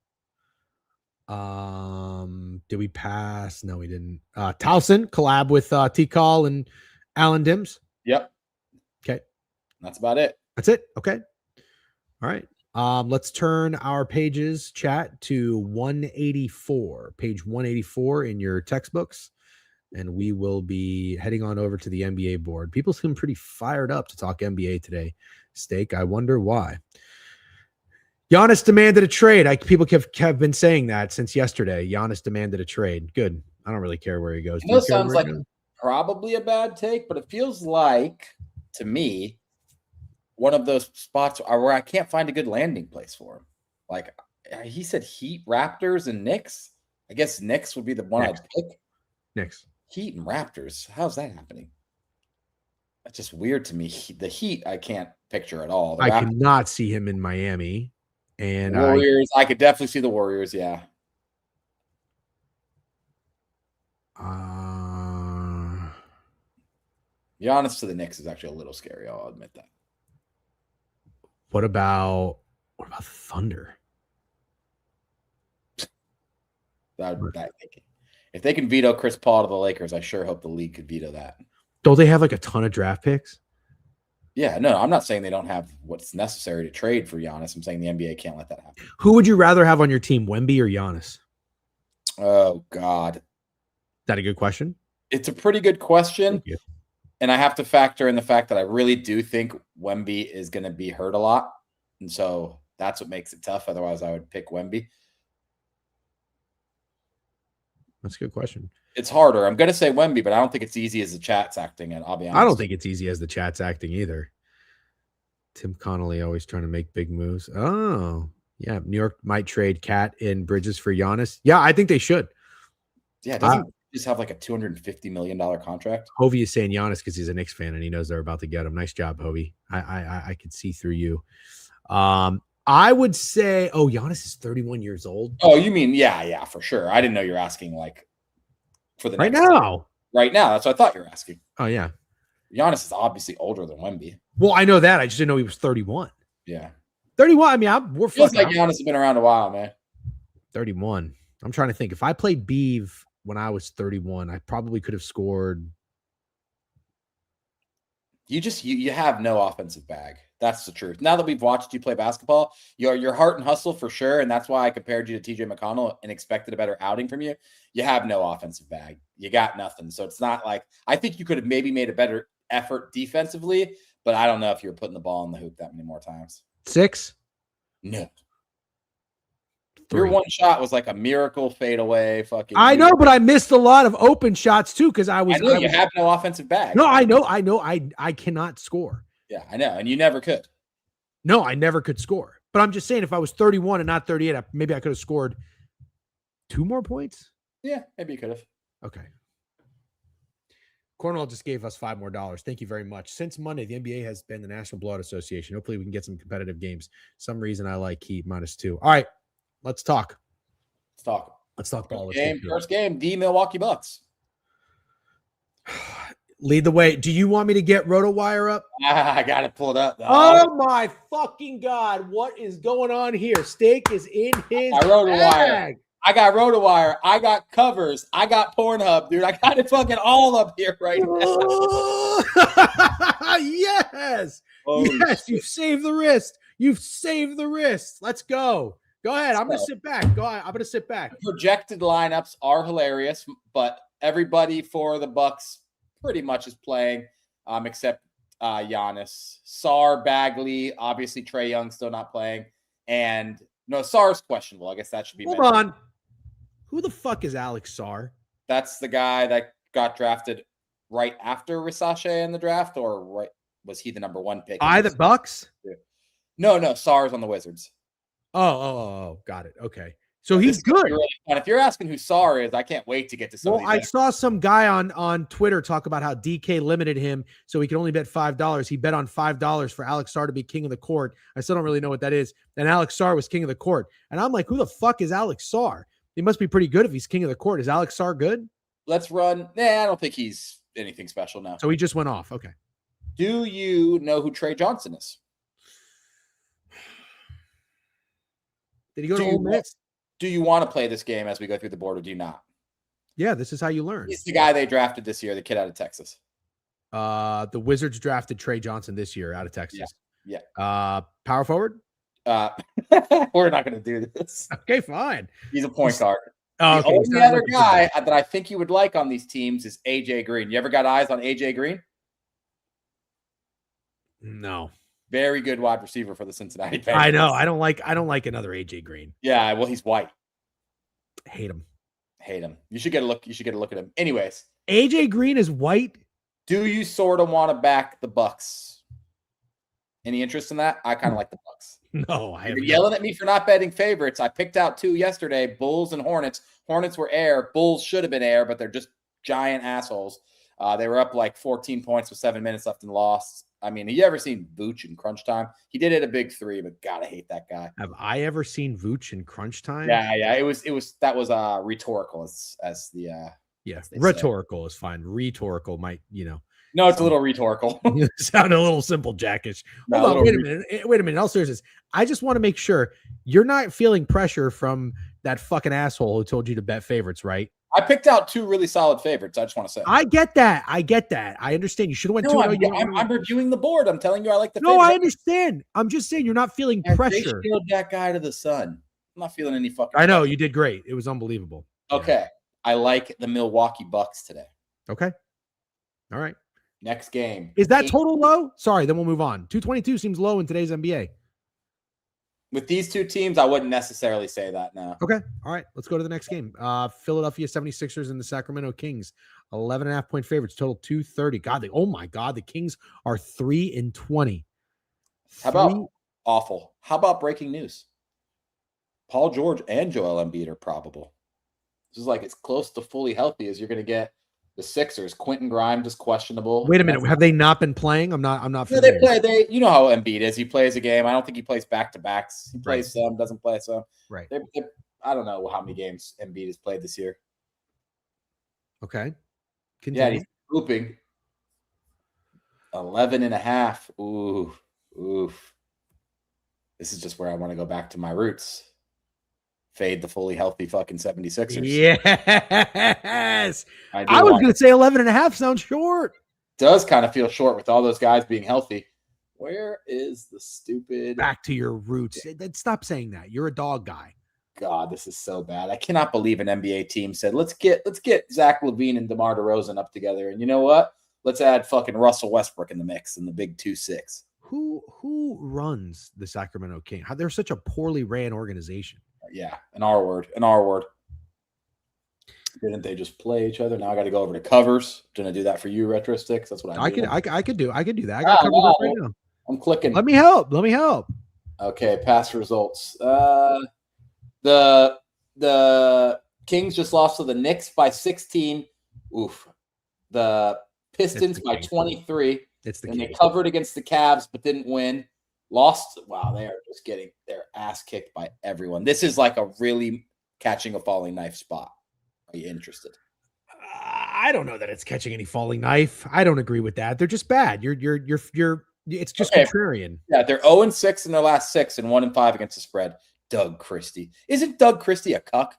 Did we pass? No, we didn't. Towson collab with T-Call and Alan Dims. Yep. Okay. That's about it. That's it. Okay. All right. Let's turn our pages chat to 184, page 184 in your textbooks. And we will be heading on over to the NBA board. People seem pretty fired up to talk NBA today. Steak, I wonder why. Giannis demanded a trade. People have been saying that since yesterday. Giannis demanded a trade. Good. I don't really care where he goes. It sounds like probably a bad take, but it feels like, to me, one of those spots where I can't find a good landing place for him. Like he said, Heat, Raptors, and Knicks. I guess Knicks would be the one I'd pick. Knicks. Heat and Raptors. How's that happening? That's just weird to me. The Heat, I can't picture at all. I cannot see him in Miami. And Warriors, I could definitely see the Warriors. Yeah. Giannis to the Knicks is actually a little scary. I'll admit that. What about the Thunder? If they can veto Chris Paul to the Lakers, I sure hope the league could veto that. Don't they have like a ton of draft picks? Yeah, no, I'm not saying they don't have what's necessary to trade for Giannis. I'm saying the NBA can't let that happen. Who would you rather have on your team, Wemby or Giannis? Oh, God. Is that a good question? It's a pretty good question. And I have to factor in the fact that I really do think Wemby is going to be hurt a lot. And so that's what makes it tough. Otherwise, I would pick Wemby. That's a good question. It's harder. I'm going to say Wemby, but I don't think it's easy as the chat's acting. And I'll be honest. I don't think it's easy as the chat's acting either. Tim Connolly always trying to make big moves. Oh, yeah. New York might trade Cat and Bridges for Giannis. Yeah, I think they should. Yeah, doesn't just have like a $250 million contract? Hovey is saying Giannis because he's a Knicks fan and he knows they're about to get him. Nice job, Hovey. I could see through you. I would say, Giannis is 31 years old. Oh, you mean, yeah, for sure. I didn't know you're asking like for the right now. Right now, that's what I thought you were asking. Oh, yeah. Giannis is obviously older than Wemby. Well, I know that. I just didn't know he was 31. Yeah. 31. I mean, we're feels like Giannis has been around a while, man. 31. I'm trying to think. If I played Beeve when I was 31, I probably could have scored. You have no offensive bag. That's the truth. Now that we've watched you play basketball, your heart and hustle for sure, and that's why I compared you to TJ McConnell and expected a better outing from you. You have no offensive bag. You got nothing. So it's not like I think you could have maybe made a better effort defensively, but I don't know if you were putting the ball in the hoop that many more times. 6? No. 3. Your one shot was like a miracle fadeaway. Fucking. I know, but I missed a lot of open shots too because I was. I know you have no offensive bag. No, I know. I cannot score. Yeah, I know, and you never could. No, I never could score. But I'm just saying, if I was 31 and not 38, maybe I could have scored 2 more points. Yeah, maybe you could have. Okay. Cornwall just gave us $5 more. Thank you very much. Since Monday, the NBA has been the National Blowout Association. Hopefully, we can get some competitive games. Some reason I like Heat -2. All right, let's talk. Let's talk ball. First game, the Milwaukee Bucks. Lead the way. Do you want me to get RotoWire up? I got to pull it up. Oh my fucking God. What is going on here? Steak is in his bag. I got RotoWire. I got covers. I got Pornhub, dude. I got it fucking all up here right now. Yes. Holy yes. shit. You've saved the wrist. You've saved the wrist. Let's go. Go ahead. I'm going to sit back. Go ahead. I'm going to sit back. Projected lineups are hilarious, but everybody for the Bucks pretty much is playing, except Giannis. Sarr, Bagley, obviously Trae Young still not playing. And no, Sarr's questionable. I guess that should be Hold mentioned. on. Who the fuck is Alex Sarr? That's the guy that got drafted right after Risache in the draft, or right? Was he the number 1 pick? By the Bucks? No, Sarr's on the Wizards. Oh, got it. Okay. So he's good. And if you're asking who Sarr is, I can't wait to get to some of these. I saw some guy on Twitter talk about how DK limited him so he could only bet $5. He bet on $5 for Alex Sarr to be king of the court. I still don't really know what that is. And Alex Sarr was king of the court. And I'm like, who the fuck is Alex Sarr? He must be pretty good if he's king of the court. Is Alex Sarr good? Let's run. I don't think he's anything special now. So he just went off. Okay. Do you know who Trey Johnson is? Did he go to Ole Miss? Do you want to play this game as we go through the board, or do you not? Yeah, this is how you learn. He's the guy they drafted this year, the kid out of Texas. The Wizards drafted Trey Johnson this year out of Texas. Yeah. Power forward? We're not going to do this. Okay, fine. He's a point guard. Oh, the only other guy that I think you would like on these teams is AJ Green. You ever got eyes on AJ Green? No. Very good wide receiver for the Cincinnati Bengals. I know. I don't like another AJ Green. Yeah, well, he's white. Hate him. You should get a look. You should get a look at him. Anyways, AJ Green is white. Do you sort of want to back the Bucks? Any interest in that? I kind of like the Bucks. No, You're yelling at me for not betting favorites. I picked out 2 yesterday: Bulls and Hornets. Hornets were air. Bulls should have been air, but they're just giant assholes. They were up like 14 points with 7 minutes left and lost. I mean, have you ever seen Vooch in crunch time? He did hit a big 3, but God, I hate that guy. Have I ever seen Vooch in crunch time? Yeah. It was rhetorical as the rhetorical is fine. Rhetorical might, No, it's a little rhetorical. Sound a little simple jackish. Hold on, wait a minute. In all seriousness, I just want to make sure you're not feeling pressure from that fucking asshole who told you to bet favorites, right? I picked out 2 really solid favorites. I just want to say. I get that. I understand. You should have went 2-0. I'm reviewing the board. I'm telling you, I like the. No, I understand. I'm just saying you're not feeling pressure. They showed that guy to the sun. I'm not feeling any fucking. I know you did great. It was unbelievable. Okay, yeah. I like the Milwaukee Bucks today. Okay. All right. Next game. Is that total low? Sorry, then we'll move on. 222 seems low in today's NBA. With these 2 teams, I wouldn't necessarily say that now. Okay. All right. Let's go to the next game. Philadelphia 76ers and the Sacramento Kings. 11.5 point favorites, total 230. God, the Kings are 3-20. How about awful? How about breaking news? Paul George and Joel Embiid are probable. This is like as close to fully healthy as you're going to get. The Sixers, Quentin Grimes is questionable. Wait a minute. Have they not been playing? I'm not. Yeah, they play. You know how Embiid is. He plays a game. I don't think he plays back-to-backs. He plays some, doesn't play some. Right. I don't know how many games Embiid has played this year. Okay. Continue. Yeah, he's hooping. 11.5. Oof. This is just where I want to go back to my roots. fade the fully healthy fucking 76ers. Yes. I was going to say 11.5 sounds short. Does kind of feel short with all those guys being healthy. Where is the stupid? Back to your roots. Stop saying that. You're a dog guy. God, this is so bad. I cannot believe an NBA team said, let's get Zach LaVine and DeMar DeRozan up together. And you know what? Let's add fucking Russell Westbrook in the mix in the big 2-6. Who runs the Sacramento King? How they're such a poorly ran organization. Yeah, an R word. Didn't they just play each other? Now I got to go over to covers. Gonna do that for you, Retro Sticks. That's what I do. I could do that. I got covers up right now. I'm clicking. Let me help. Okay, past results. The Kings just lost to the Knicks by 16. Oof. The Pistons by 23. And they covered against the Cavs but didn't win. Lost. Wow, they are just getting their ass kicked by everyone. This is like a really catching a falling knife spot. Are you interested? I don't know that it's catching any falling knife. I don't agree with that. They're just bad. It's just contrarian. Yeah, they're 0-6 in their last 6 and 1-5 against the spread. Doug Christie. Isn't Doug Christie a cuck?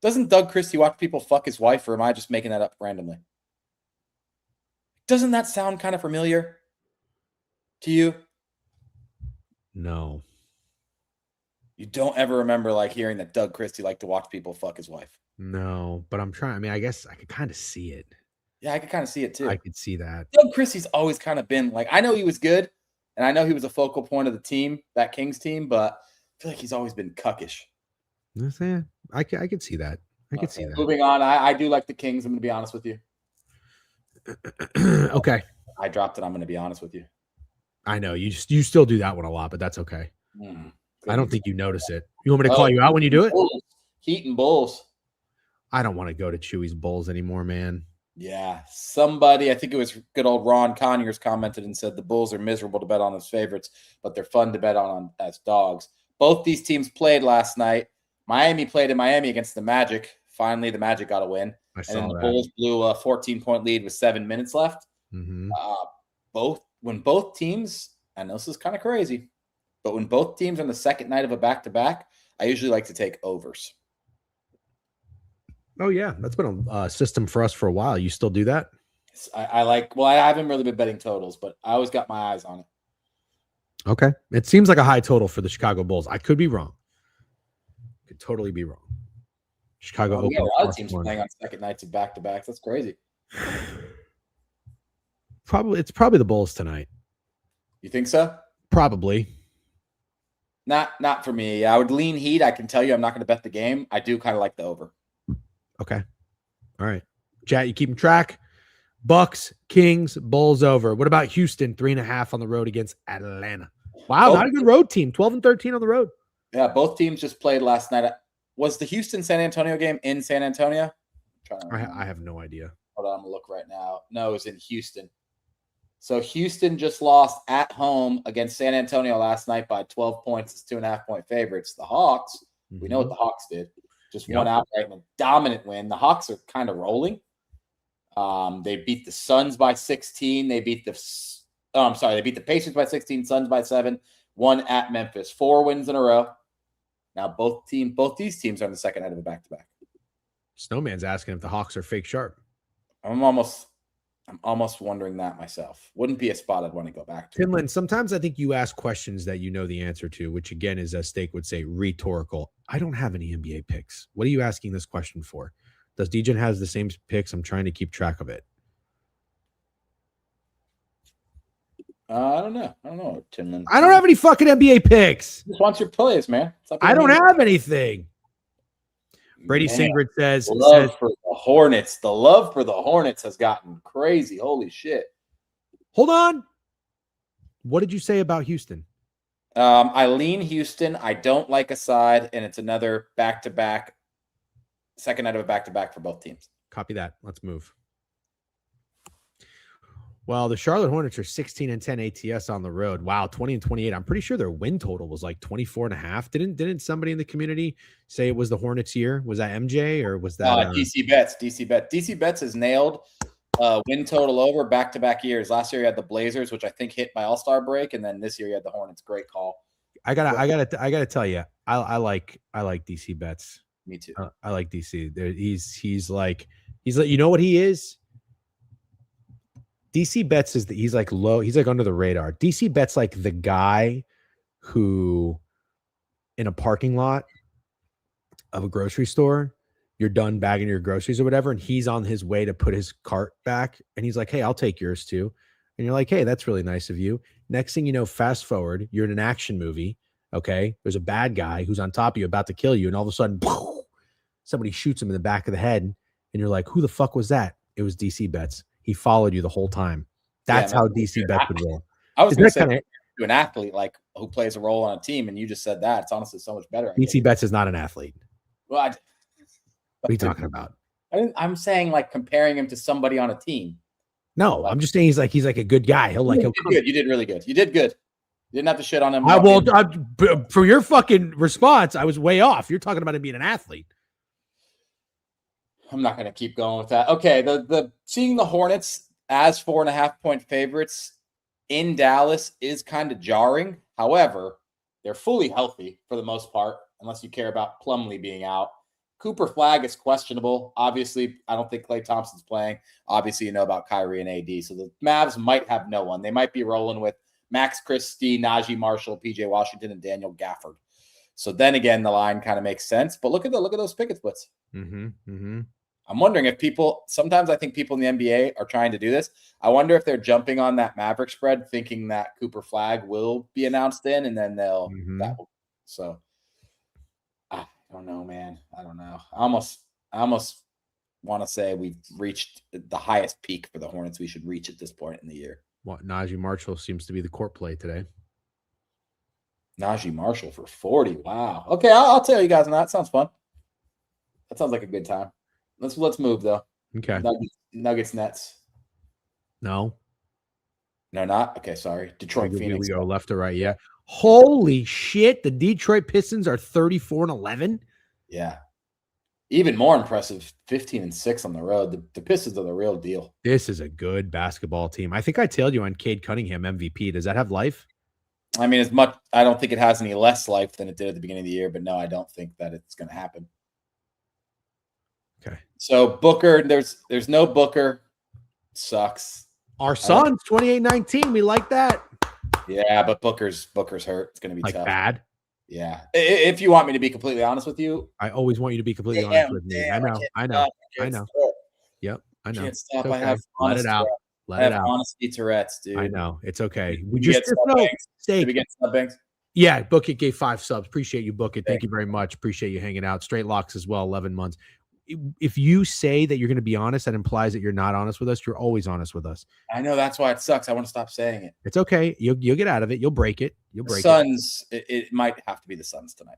Doesn't Doug Christie watch people fuck his wife, or am I just making that up randomly? Doesn't that sound kind of familiar to you? No. You don't ever remember like hearing that Doug Christie liked to watch people fuck his wife? No, but I'm trying. I mean, I guess I could kind of see it. Yeah, I could kind of see it too. I could see that. Doug Christie's always kind of been like, I know he was good, and I know he was a focal point of the team, that Kings team, but I feel like he's always been cuckish. I could see that. I could see that. Moving on, I do like the Kings. I'm going to be honest with you. Okay. I dropped it. I'm going to be honest with you. I know you still do that one a lot, but that's okay. I don't think you notice it. You want me to call you out when you do it? Heat and Bulls. I don't want to go to Chewy's Bulls anymore, man. Yeah. Somebody, I think it was good old Ron Conyers, commented and said the Bulls are miserable to bet on as favorites, but they're fun to bet on as dogs. Both these teams played last night. Miami played in Miami against the Magic. Finally, the Magic got a win. And the Bulls blew a 14-point lead with 7 minutes left. Mm-hmm. When both teams, I know this is kind of crazy, but when both teams on the second night of a back-to-back, I usually like to take overs. Oh, yeah. That's been a system for us for a while. You still do that? I haven't really been betting totals, but I always got my eyes on it. Okay. It seems like a high total for the Chicago Bulls. I could be wrong. Could totally be wrong. Chicago Open. Yeah, a lot of teams playing on second nights of back-to-backs. That's crazy. It's probably the Bulls tonight. You think so? Probably. Not for me. I would lean Heat. I can tell you I'm not going to bet the game. I do kind of like the over. Okay. All right. Chat, you keeping track? Bucks, Kings, Bulls over. What about Houston? 3.5 on the road against Atlanta. Wow, not a good road team. 12-13 on the road. Yeah, both teams just played last night. Was the Houston-San Antonio game in San Antonio? I have no idea. Hold on, I'm going to look right now. No, it was in Houston. So Houston just lost at home against San Antonio last night by 12 points. It's 2.5-point favorites. The Hawks, we know what the Hawks did. Just won outright in a dominant win. The Hawks are kind of rolling. They beat the Suns by 16. They beat the Pacers by 16, Suns by 7, won at Memphis. 4 wins in a row. Now both these teams are on the second night of a back-to-back. Snowman's asking if the Hawks are fake sharp. I'm almost wondering that myself. Wouldn't be a spot I'd want to go back to. Finland, sometimes I think you ask questions that you know the answer to, which again is, as Steak would say, rhetorical. I don't have any NBA picks. What are you asking this question for? Does Dejan has the same picks? I'm trying to keep track of it. I don't know, Tinlin. I don't have any fucking NBA picks. Just wants your plays, man. I don't have anything. Brady Singrid says, the love for the Hornets has gotten crazy. Holy shit. Hold on. What did you say about Houston? I lean Houston. I don't like a side, and it's another back-to-back, second night of a back-to-back for both teams. Copy that. Let's move. Well, the Charlotte Hornets are 16-10 ATS on the road. Wow, 20-28. I'm pretty sure their win total was like 24.5. Didn't somebody in the community say it was the Hornets' year? Was that MJ or was that DC Bets? DC Bets has nailed win total over back-to-back years. Last year, you had the Blazers, which I think hit by All-Star break, and then this year you had the Hornets. Great call. I gotta tell you, I like DC Betts. Me too. I like DC. He's like you know what he is. DC Betts he's like low. He's like under the radar. DC Betts like the guy who in a parking lot of a grocery store, you're done bagging your groceries or whatever, and he's on his way to put his cart back, and he's like, "Hey, I'll take yours too." And you're like, "Hey, that's really nice of you." Next thing you know, fast forward, you're in an action movie. Okay, there's a bad guy who's on top of you, about to kill you, and all of a sudden, somebody shoots him in the back of the head, and you're like, "Who the fuck was that?" It was DC Betts. He followed you the whole time. That's how DC Betts would roll. I was going to say to an athlete like who plays a role on a team, and you just said that. It's honestly so much better. DC Betts is not an athlete. Well, what are you talking about? I'm saying like comparing him to somebody on a team. No, I'm just saying he's like a good guy. He'll good. You did really good. You did good. You didn't have to shit on him. For your fucking response, I was way off. You're talking about him being an athlete. I'm not going to keep going with that. Okay, the seeing the Hornets as 4.5-point favorites in Dallas is kind of jarring. However, they're fully healthy for the most part, unless you care about Plumlee being out. Cooper Flag is questionable. Obviously, I don't think Klay Thompson's playing. Obviously, you know about Kyrie and AD. So the Mavs might have no one. They might be rolling with Max Christie, Najee Marshall, PJ Washington, and Daniel Gafford. So then again, the line kind of makes sense. But look at those picket splits. I'm wondering if sometimes I think people in the NBA are trying to do this. I wonder if they're jumping on that Maverick spread, thinking that Cooper Flag will be announced in, and then so. I don't know, man. I don't know. I almost want to say we've reached the highest peak for the Hornets we should reach at this point in the year. What, Najee Marshall seems to be the court play today. Najee Marshall for 40. Wow. Okay, I'll tell you guys on that. Sounds fun. That sounds like a good time. Let's move though. Okay. Nuggets Nets. No, not okay. Sorry, Detroit Phoenix. We go left to right. Yeah. Holy shit! The Detroit Pistons are 34-11. Yeah. Even more impressive, 15-6 on the road. The Pistons are the real deal. This is a good basketball team. I think I told you on Cade Cunningham MVP. Does that have life? I mean, I don't think it has any less life than it did at the beginning of the year, but no, I don't think that it's going to happen. Okay. So Booker, there's no Booker. Sucks. Our Suns 28-19. We like that. Yeah, but Booker's hurt. It's going to be tough. Bad. Yeah. If you want me to be completely honest with you, I always want you to be completely honest with me. I know. Yep. I know. Can't stop. Okay. I have let it out. Let it out. Honesty Tourette's, dude. I know. It's okay. Did we get sub banks? Yeah, Book It gave 5 subs. Appreciate you, Book It. Thank you very much. Appreciate you hanging out. Straight Locks as well, 11 months. If you say that you're going to be honest, that implies that you're not honest with us. You're always honest with us. I know, that's why it sucks. I want to stop saying it. It's okay. You'll get out of it. You'll break it. Suns. It might have to be the Suns tonight.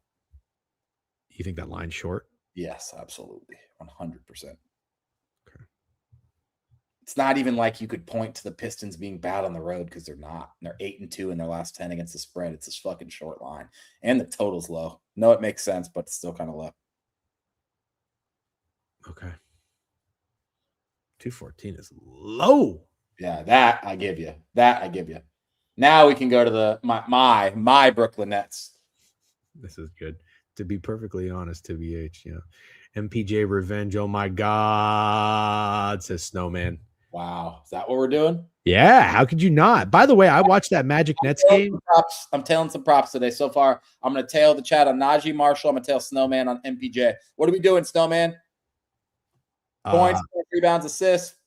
You think that line's short? Yes, absolutely, 100%. Okay. It's not even like you could point to the Pistons being bad on the road because they're not. They're 8-2 in their last 10 against the spread. It's this fucking short line, and the total's low. No, it makes sense, but it's still kind of low. Okay. 214 is low. Yeah, that I give you. Now we can go to my Brooklyn Nets. This is good. To be perfectly honest, TBH, MPJ revenge. Oh my God, says Snowman. Wow. Is that what we're doing? Yeah. How could you not? By the way, I watched that Magic Nets game. I'm tailing some props today. So far, I'm going to tail the chat on Najee Marshall. I'm going to tail Snowman on MPJ. What are we doing, Snowman? Points, rebounds, assists.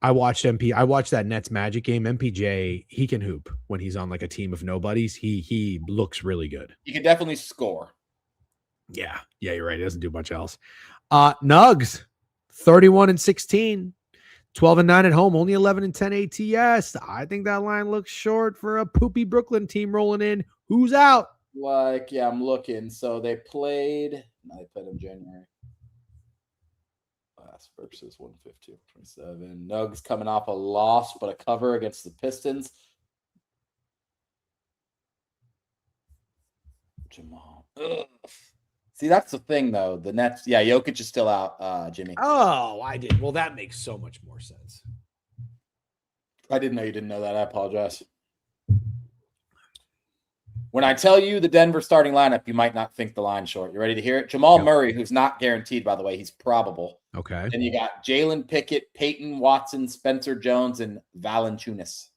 I watched that Nets Magic game. MPJ, he can hoop when he's on like a team of nobodies. He looks really good. He can definitely score. Yeah, you're right. He doesn't do much else. Nugs, 31-16, 12-9 at home, only 11-10 ATS. I think that line looks short for a poopy Brooklyn team rolling in. Who's out? I'm looking. So they played in January. Versus 115-27. Nugs coming off a loss, but a cover against the Pistons. Jamal. Ugh. See, that's the thing, though. The Nets, Jokic is still out, Jimmy. Oh, I did. Well, that makes so much more sense. I didn't know you didn't know that. I apologize. When I tell you the Denver starting lineup, you might not think the line's short. You ready to hear it? Jamal Yep. Murray, who's not guaranteed, by the way. He's probable. Okay. Then you got Jalen Pickett, Peyton Watson, Spencer Jones, and Valanciunas.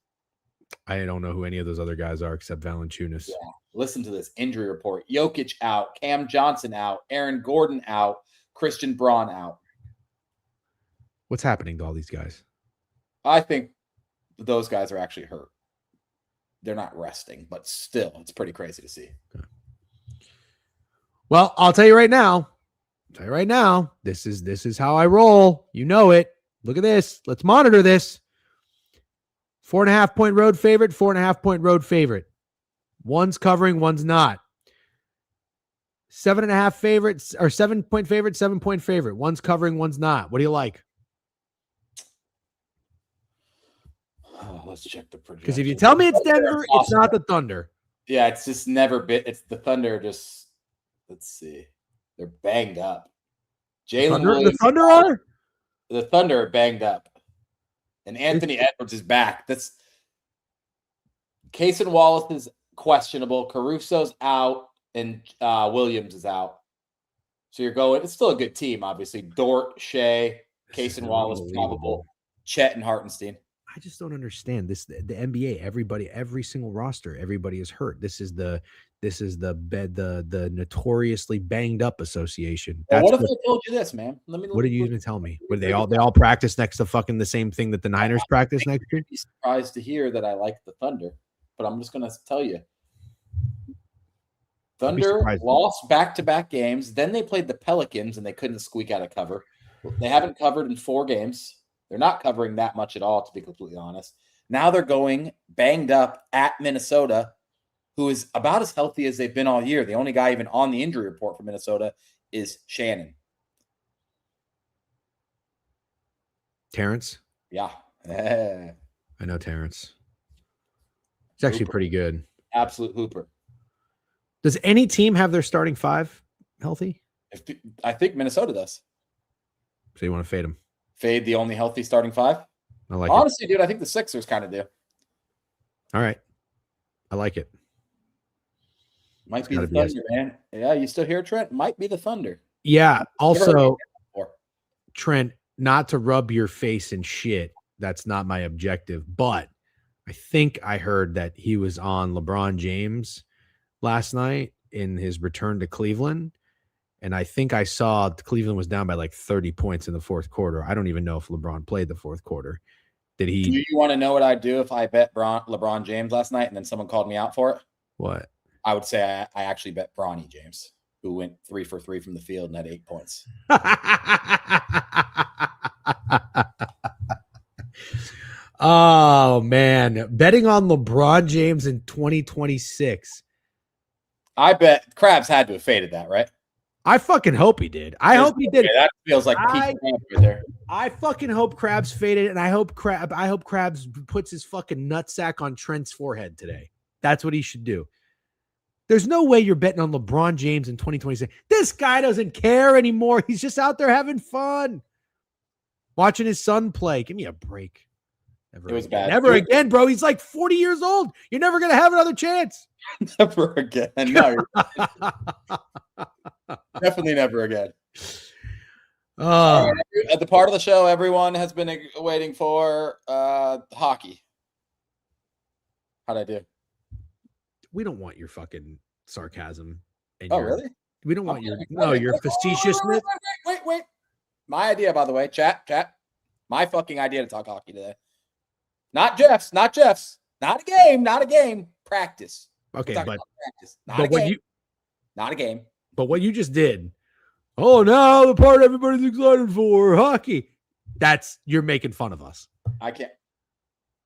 I don't know who any of those other guys are except Valanciunas. Yeah. Listen to this injury report. Jokic out, Cam Johnson out, Aaron Gordon out, Christian Braun out. What's happening to all these guys? I think those guys are actually hurt. They're not resting, but still, it's pretty crazy to see. Okay. Well, I'll tell you right now. This is how I roll. You know it. Look at this. Let's monitor this. 4.5 point road favorite, 4.5 point road favorite. One's covering, one's not. 7.5 favorites or 7 point favorite, 7 point favorite. One's covering, one's not. What do you like? Oh, let's check the projection. Because if you tell me it's Denver, it's not the Thunder. Yeah, it's just never been. It's the Thunder. Just let's see, they're banged up. Jalen Williams, the Thunder are banged up, and Anthony Edwards is back. That's Cason Wallace is questionable. Caruso's out, and Williams is out. So you're going. It's still a good team, obviously. Dort, Shea, Cason Wallace, probable. Chet and Hartenstein. I just don't understand this. The NBA, every single roster, everybody is hurt. This is the notoriously banged up association. Well, what if I told you this, man? What did you even tell me? Would they all practice next to fucking the same thing that the Niners practice next to? I'd be surprised to hear that I like the Thunder, but I'm just gonna tell you. Thunder lost back-to-back games. Then they played the Pelicans and they couldn't squeak out a cover. They haven't covered in 4 games. They're not covering that much at all, to be completely honest. Now they're going banged up at Minnesota, who is about as healthy as they've been all year. The only guy even on the injury report for Minnesota is Shannon. Terrence? Yeah. I know Terrence. He's actually pretty good. Absolute hooper. Does any team have their starting 5 healthy? I think Minnesota does. So you want to fade them? Fade the only healthy starting 5? I like Honestly, dude, I think the Sixers kind of do. All right. I like it. Might be the Thunder, man. Yeah, you still hear Trent? Might be the Thunder. Yeah. Also, Trent, not to rub your face in shit. That's not my objective. But I think I heard that he was on LeBron James last night in his return to Cleveland. And I think I saw Cleveland was down by like 30 points in the fourth quarter. I don't even know if LeBron played the fourth quarter. Did he? Do you want to know what I'd do if I bet LeBron James last night and then someone called me out for it? What? I would say I actually bet Bronny James, who went 3 for 3 from the field and had 8 points. Oh, man. Betting on LeBron James in 2026. I bet Krabs had to have faded that, right? I fucking hope he did. I hope he did. That feels like peak right there. I fucking hope Krabs faded, and I hope Krabs puts his fucking nutsack on Trent's forehead today. That's what he should do. There's no way you're betting on LeBron James in 2026. This guy doesn't care anymore. He's just out there having fun, watching his son play. Give me a break. It was bad. Never again, bro. He's like 40 years old. You're never gonna have another chance. Never again. No. Definitely never again. At the part of the show everyone has been waiting for, hockey. How'd I do? We don't want your fucking sarcasm. Really? We don't want your facetiousness. Wait. My idea, by the way, chat. My fucking idea to talk hockey today. Not Jeff's. Not a game. Practice. Okay, but practice. Not a game. But what you just did, now the part everybody's excited for, hockey. You're making fun of us. I can't.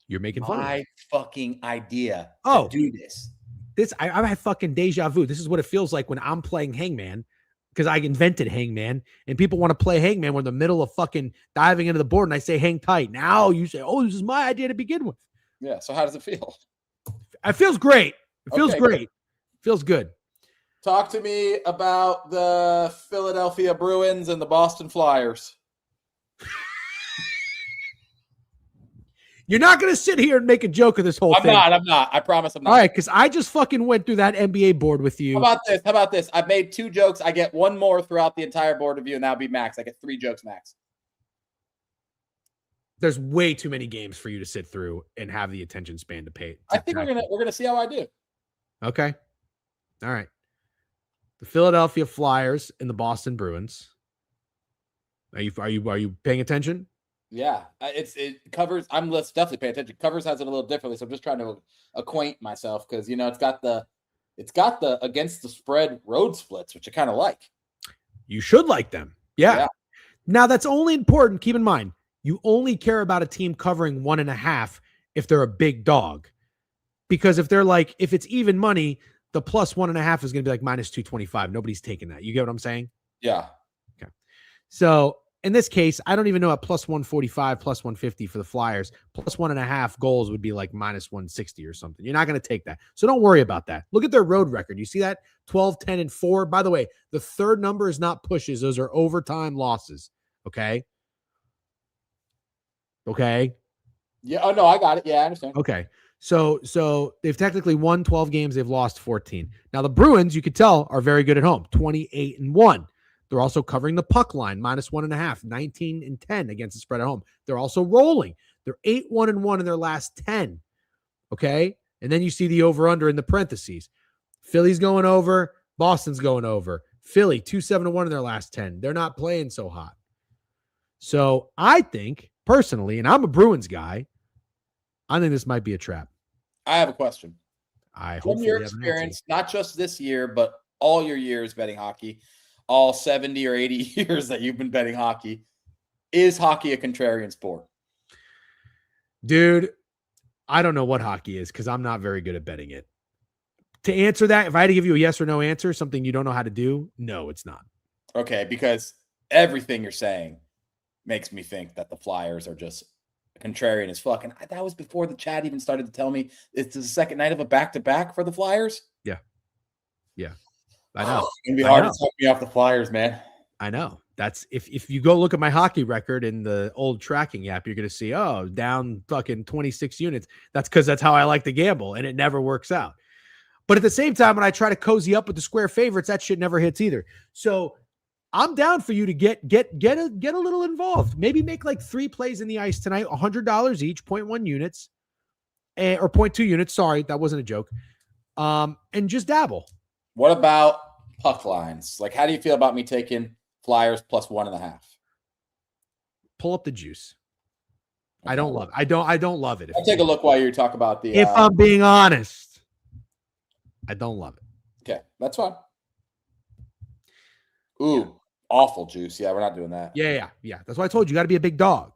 You're making fun of my fucking idea to do this. I have fucking deja vu. This is what it feels like when I'm playing Hangman, because I invented Hangman, and people want to play Hangman. We're in the middle of fucking diving into the board, and I say hang tight. Now you say, this is my idea to begin with. Yeah, so how does it feel? It feels great. It feels great. Feels good. Talk to me about the Philadelphia Bruins and the Boston Flyers. You're not going to sit here and make a joke of this whole thing. I'm not. I promise I'm not. All right, because I just fucking went through that NBA board with you. How about this? I've made 2 jokes. I get 1 more throughout the entire board review, and that'll be max. I get 3 jokes max. There's way too many games for you to sit through and have the attention span to pay. I think we're gonna see how I do. Okay. All right. The Philadelphia Flyers and the Boston Bruins. Are you paying attention? Yeah, it covers. I'm definitely paying attention. Covers has it a little differently, so I'm just trying to acquaint myself because it's got the against the spread road splits, which I kind of like. You should like them. Yeah. Now that's only important. Keep in mind, you only care about a team covering 1.5 if they're a big dog, because if it's even money, the plus 1.5 is going to be like minus 225. Nobody's taking that. You get what I'm saying? Yeah. Okay. So in this case, I don't even know at plus 145, plus 150 for the Flyers. Plus 1.5 goals would be like minus 160 or something. You're not going to take that. So don't worry about that. Look at their road record. You see that? 12, 10, and 4. By the way, the third number is not pushes. Those are overtime losses. Okay. Okay. Yeah. Oh, no, I got it. Yeah, I understand. Okay. So they've technically won 12 games. They've lost 14. Now the Bruins, you could tell, are very good at home. 28-1. They're also covering the puck line, minus 1.5, 19-10 against the spread at home. They're also rolling. They're 8-1-1 in their last 10. Okay. And then you see the over-under in the parentheses. Philly's going over. Boston's going over. Philly, 2-7-1 in their last 10. They're not playing so hot. So I think, personally, and I'm a Bruins guy, I think this might be a trap. I have a question. From your experience, not just this year, but all your years betting hockey, all 70 or 80 years that you've been betting hockey, is hockey a contrarian sport? Dude, I don't know what hockey is because I'm not very good at betting it. To answer that, if I had to give you a yes or no answer, something you don't know how to do, no, it's not. Okay, because everything you're saying makes me think that the Flyers are just contrarian as fuck. And that was before the chat even started to tell me it's the second night of a back-to-back for the Flyers. Yeah. I know. It's going to be hard to talk me off the Flyers, man. I know. That's if you go look at my hockey record in the old tracking app, you're going to see, down fucking 26 units. That's because that's how I like to gamble, and it never works out. But at the same time, when I try to cozy up with the square favorites, that shit never hits either. So I'm down for you to get a little involved. Maybe make like 3 plays in the ice tonight, $100 each, 0.1 units, or 0.2 units. Sorry, that wasn't a joke. And just dabble. What about puck lines? Like, how do you feel about me taking Flyers plus 1.5? Pull up the juice. Okay. I don't love it. I don't love it. I'll take a look while you talk about the. If I'm being honest, I don't love it. Okay, that's fine. Ooh, awful juice. Yeah, we're not doing that. Yeah. That's why I told you got to be a big dog.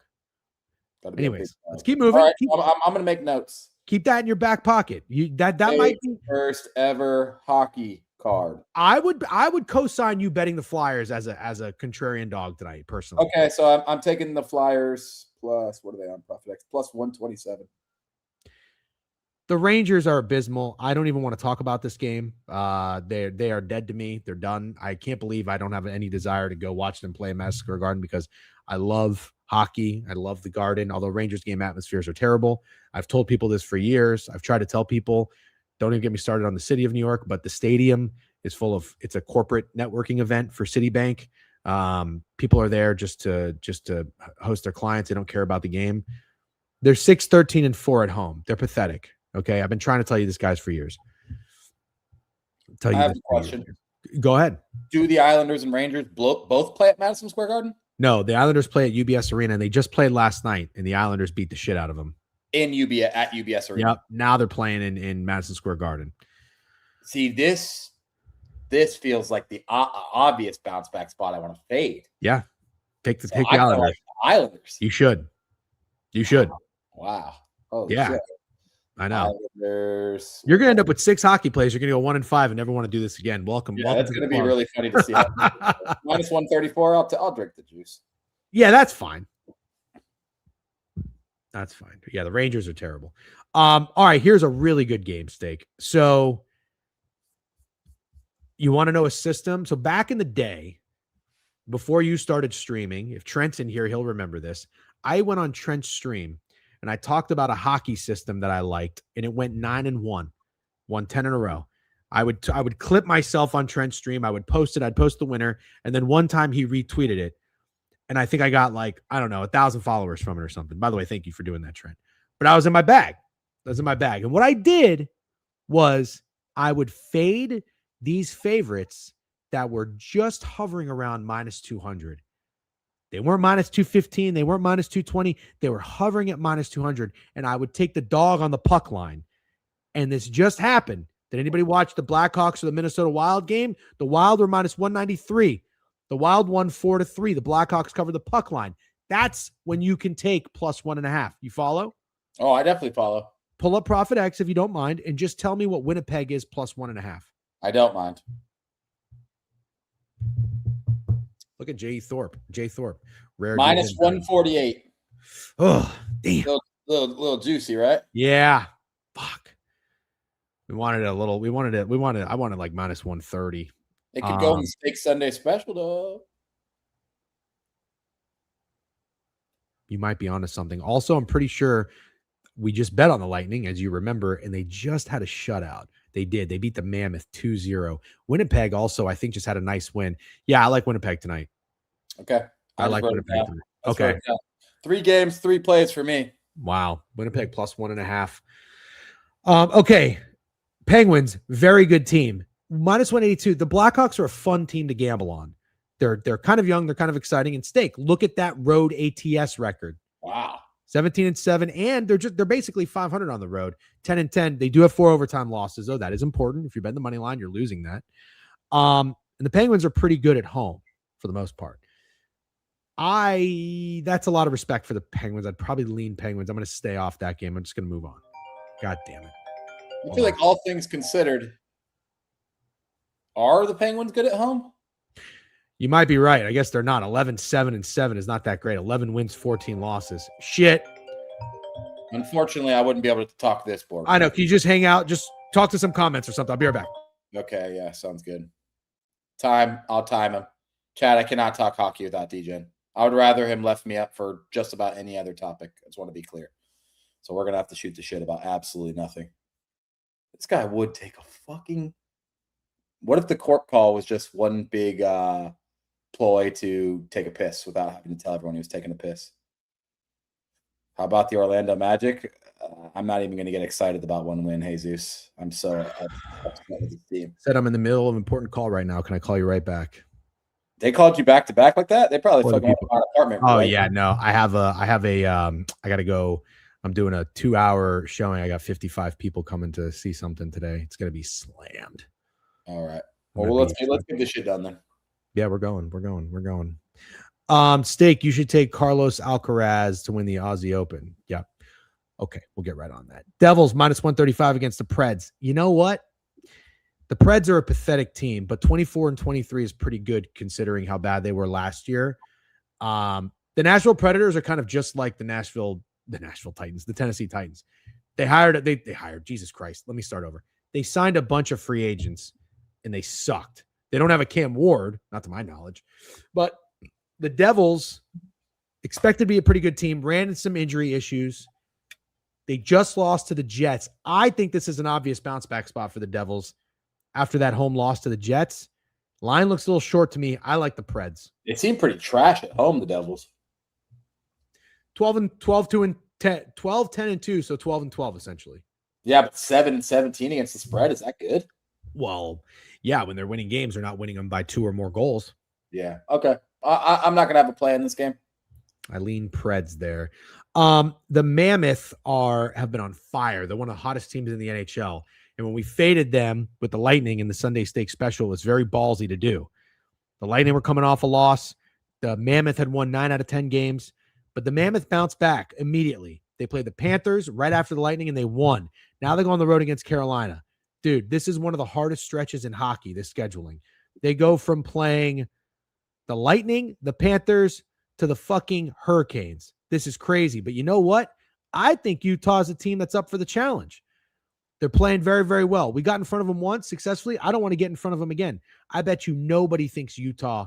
Anyways, let's keep moving. All right, I'm going to make notes. Keep that in your back pocket. That might be first ever hockey card. I would co-sign you betting the Flyers as a contrarian dog tonight, personally. Okay, so I'm taking the Flyers plus, what are they on ProfitX? Plus 127. The Rangers are abysmal. I don't even want to talk about this game. They are dead to me. They're done. I can't believe I don't have any desire to go watch them play Madison Square Garden because I love hockey. I love the Garden, although Rangers game atmospheres are terrible. I've told people this for years. I've tried to tell people, don't even get me started on the city of New York, but the stadium is it's a corporate networking event for Citibank. People are there just to host their clients. They don't care about the game. They're 6-13-4 at home. They're pathetic. Okay. I've been trying to tell you this, guys, for years. I have a question. Go ahead. Do the Islanders and Rangers both play at Madison Square Garden? No, the Islanders play at UBS Arena, and they just played last night, and the Islanders beat the shit out of them. At UBS Arena. Yep. Now they're playing in Madison Square Garden. See, this feels like the obvious bounce back spot I want to fade. Yeah. Take the Islanders. Like the Islanders. You should. Wow. Oh yeah. Shit. I know. Islanders. You're going to end up with 6 hockey plays. You're going to go 1-5 and never want to do this again. Welcome. Yeah, that's going to be really funny to see. Minus 134. I'll drink the juice. Yeah, that's fine. That's fine. Yeah, the Rangers are terrible. All right, here's a really good game, Steak. So you want to know a system? So back in the day, before you started streaming, if Trent's in here, he'll remember this. I went on Trent's stream and I talked about a hockey system that I liked, and it went 9-1, won 10 in a row. I would clip myself on Trent's stream. I would post it. I'd post the winner. And then one time he retweeted it. And I think I got like, I don't know, 1,000 followers from it or something. By the way, thank you for doing that, Trent. But I was in my bag. And what I did was I would fade these favorites that were just hovering around minus 200. They weren't minus 215. They weren't minus 220. They were hovering at minus 200. And I would take the dog on the puck line. And this just happened. Did anybody watch the Blackhawks or the Minnesota Wild game? The Wild were minus 193. The Wild won 4-3. The Blackhawks covered the puck line. That's when you can take plus 1.5. You follow? Oh, I definitely follow. Pull up Profit X if you don't mind, and just tell me what Winnipeg is plus 1.5. I don't mind. Look at Jay Thorpe. Rare minus 148. Oh, damn. Little juicy, right? Yeah. Fuck. I wanted like minus 130. It could go in the Steak Sunday special, though. You might be onto something. Also, I'm pretty sure we just bet on the Lightning, as you remember, and they just had a shutout. They did. They beat the Mammoth 2-0. Winnipeg also, I think, just had a nice win. Yeah, I like Winnipeg tonight. Okay. I like Winnipeg tonight. Okay. 3 games, 3 plays for me. Wow. Winnipeg plus 1.5. Okay. Penguins, very good team. Minus 182. The Blackhawks are a fun team to gamble on. They're kind of young. They're kind of exciting. And Steak, look at that road ATS record. Wow. 17-7, and they're basically 500 on the road. 10-10. They do have 4 overtime losses, though. That is important. If you're betting the money line, you're losing that. And the Penguins are pretty good at home for the most part. That's a lot of respect for the Penguins. I'd probably lean Penguins. I'm going to stay off that game. I'm just going to move on. God damn it. I feel like all things considered, are the Penguins good at home? You might be right. I guess they're not. 11-7-7 is not that great. 11 wins, 14 losses. Shit. Unfortunately, I wouldn't be able to talk this board. I know. Can you just hang out? Just talk to some comments or something. I'll be right back. Okay, yeah, sounds good. I'll time him. Chad, I cannot talk hockey without DJing. I would rather him left me up for just about any other topic. I just want to be clear. So we're going to have to shoot the shit about absolutely nothing. This guy would take a fucking... What if the court call was just one big ploy to take a piss without having to tell everyone he was taking a piss? How about the Orlando Magic? I'm not even going to get excited about one win, Jesus. I'm so upset with the team. Said I'm in the middle of an important call right now. Can I call you right back? They called you back to back like that? They probably fucking went to my apartment. Oh, right? Yeah, no. I got to go. I'm doing a 2-hour showing. I got 55 people coming to see something today. It's going to be slammed. All right. Well, let's get this shit done then. Yeah, we're going. Steak, you should take Carlos Alcaraz to win the Aussie Open. Yeah. Okay, we'll get right on that. Devils minus 135 against the Preds. You know what? The Preds are a pathetic team, but 24-23 is pretty good considering how bad they were last year. The Nashville Predators are kind of just like the Nashville Titans, the Tennessee Titans. They hired, Jesus Christ. Let me start over. They signed a bunch of free agents and they sucked. They don't have a Cam Ward, not to my knowledge, but the Devils expected to be a pretty good team, ran into some injury issues. They just lost to the Jets. I think this is an obvious bounce back spot for the Devils after that home loss to the Jets. Line looks a little short to me. I like the Preds. They seem pretty trash at home, the Devils. 12-10 and 2, so 12-12 essentially. Yeah, but 7-17 against the spread, is that good? Well, yeah, when they're winning games, they're not winning them by 2 or more goals. Yeah. Okay. I'm not gonna have a play in this game. I lean Preds there. The Mammoth have been on fire. They're one of the hottest teams in the NHL. And when we faded them with the Lightning in the Sunday Stake Special, it's very ballsy to do. The Lightning were coming off a loss. The Mammoth had won 9 out of 10 games, but the Mammoth bounced back immediately. They played the Panthers right after the Lightning, and they won. Now they go on the road against Carolina. Dude, this is one of the hardest stretches in hockey, this scheduling. They go from playing the Lightning, the Panthers, to the fucking Hurricanes. This is crazy. But you know what? I think Utah is a team that's up for the challenge. They're playing very, very well. We got in front of them once successfully. I don't want to get in front of them again. I bet you nobody thinks Utah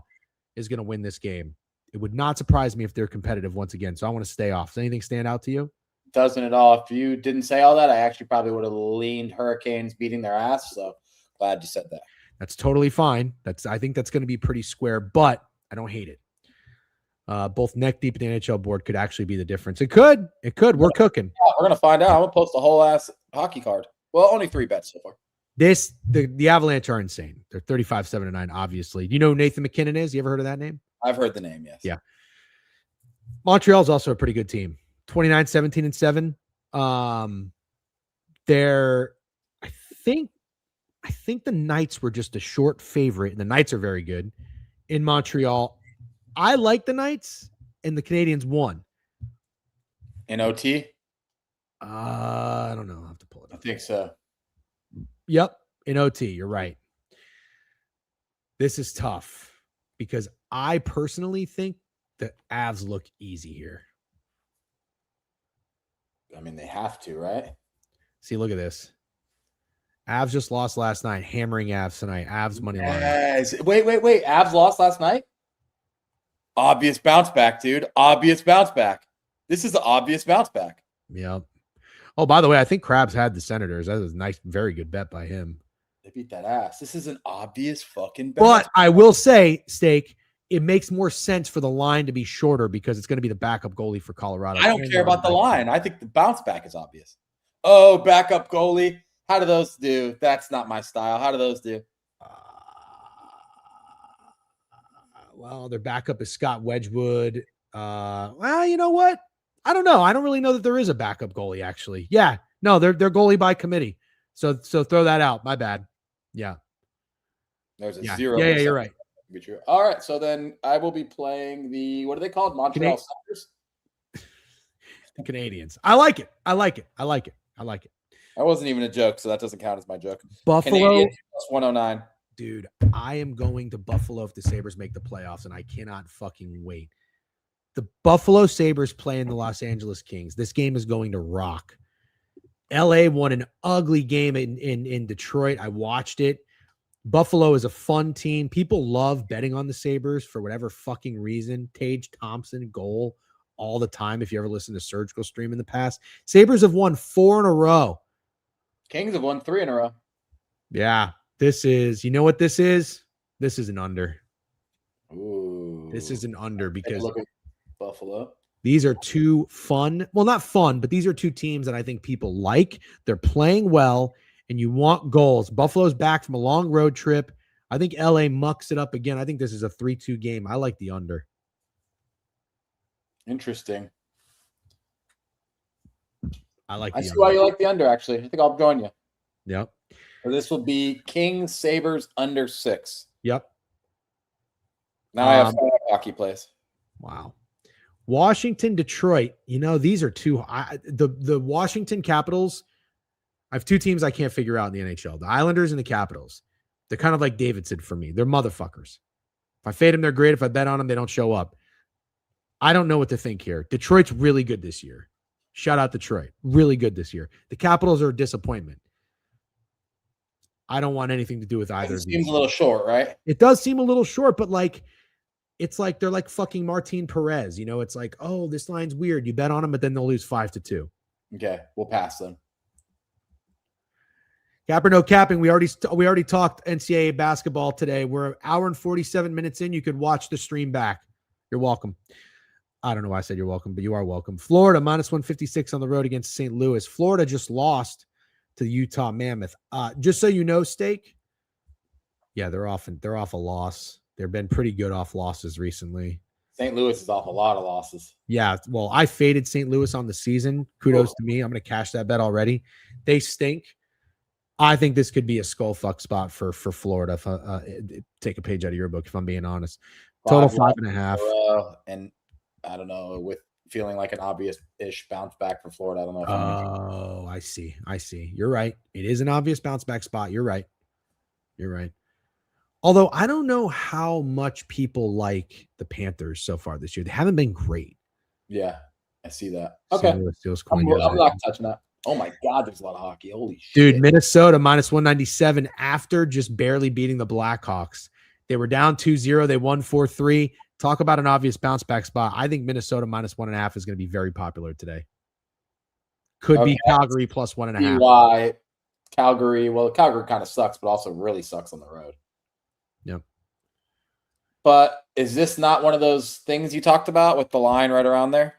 is going to win this game. It would not surprise me if they're competitive once again. So I want to stay off. Does anything stand out to you? doesn't at all. If you didn't say all that, I actually probably would have leaned Hurricanes beating their ass. So glad you said that. That's totally fine. I think that's going to be pretty square, but I don't hate it. Both neck deep in the NHL board could actually be the difference. It could. We're cooking. Yeah, we're gonna find out. I'm gonna post a whole ass hockey card. Well, only 3 bets so far. The Avalanche are insane. They're 35-7-9, obviously. Do you know who Nathan McKinnon is? You ever heard of that name? I've heard the name, yes. Yeah. Montreal's also a pretty good team. 29-17-7. They're I think the Knights were just a short favorite, and the Knights are very good in Montreal. I like the Knights, and the Canadians won. In OT? I don't know. I'll have to pull it up. I think so. Yep, in OT. You're right. This is tough because I personally think the Avs look easy here. I mean, they have to, right? See, look at this. Avs just lost last night. Hammering Avs tonight. Avs money line. Yes. Wait. Avs lost last night? Obvious bounce back, dude. Obvious bounce back. This is the obvious bounce back. Yep. Oh, by the way, I think Krabs had the Senators. That was a nice, very good bet by him. They beat that ass. This is an obvious fucking bet. But I will say, Steak, it makes more sense for the line to be shorter because it's going to be the backup goalie for Colorado. I don't care about the line. I think the bounce back is obvious. Oh, backup goalie. How do those do? That's not my style. How do those do? Well, their backup is Scott Wedgwood. Well, you know what? I don't know. I don't really know that there is a backup goalie, actually. Yeah. No, they're goalie by committee. So throw that out. My bad. Yeah. There's a 0%. Yeah, you're right. Be true. All right. So then I will be playing the, what are they called? Montreal Senators? The Canadians. I like it. I That wasn't even a joke, so that doesn't count as my joke. Buffalo. Canadians plus 109. Dude, I am going to Buffalo if the Sabres make the playoffs, and I cannot fucking wait. The Buffalo Sabres play in the Los Angeles Kings. This game is going to rock. LA won an ugly game in Detroit. I watched it. Buffalo is a fun team. People love betting on the Sabres for whatever fucking reason. Tage Thompson goal all the time. If you ever listen to Surgical Stream in the past, Sabres have won 4 in a row. Kings have won 3 in a row. Yeah, this is, you know what this is? This is an under. Ooh. This is an under because look at Buffalo. These are two fun, well, not fun, but these are two teams that I think people like. They're playing well, and you want goals. Buffalo's back from a long road trip. I think LA mucks it up again. I think this is a 3-2 game. I like the under. Interesting. I see why you like the under, actually. I think I'll join you. Yep. So this will be Kings Sabres under 6. Yep. Now I have 5 hockey plays. Wow. Washington, Detroit. You know, these are two. The Washington Capitals. I have 2 teams I can't figure out in the NHL: the Islanders and the Capitals. They're kind of like Davidson for me. They're motherfuckers. If I fade them, they're great. If I bet on them, they don't show up. I don't know what to think here. Detroit's really good this year. Shout out Detroit. Really good this year. The Capitals are a disappointment. I don't want anything to do with either. It seems a little short, right? It does seem a little short, but like, it's like they're like fucking Martin Perez. You know, it's like, oh, this line's weird. You bet on them, but then they'll lose 5-2. Okay, we'll pass them. Cap or no capping. We already talked NCAA basketball today. We're an hour and 47 minutes in. You could watch the stream back. You're welcome. I don't know why I said you're welcome, but you are welcome. Florida minus 156 on the road against St. Louis. Florida just lost to the Utah Mammoth. Just so you know, Steak. Yeah, they're off a loss. They've been pretty good off losses recently. St. Louis is off a lot of losses. Yeah, well, I faded St. Louis on the season. Kudos to me. I'm going to cash that bet already. They stink. I think this could be a skull fuck spot for Florida. If take a page out of your book, if I'm being honest. Total 5.5. And I don't know, with feeling like an obvious-ish bounce back for Florida. I don't know if I see. You're right. It is an obvious bounce back spot. You're right. Although I don't know how much people like the Panthers so far this year. They haven't been great. Yeah, I see that. Okay. I'm not touching that. Oh, my God, there's a lot of hockey. Holy shit. Dude, Minnesota minus 197 after just barely beating the Blackhawks. They were down 2-0. They won 4-3. Talk about an obvious bounce back spot. I think Minnesota minus 1.5 is going to be very popular today. Could Okay. be Calgary plus 1.5. why Calgary. Well, Calgary kind of sucks, but also really sucks on the road. Yep. But is this not one of those things you talked about with the line right around there?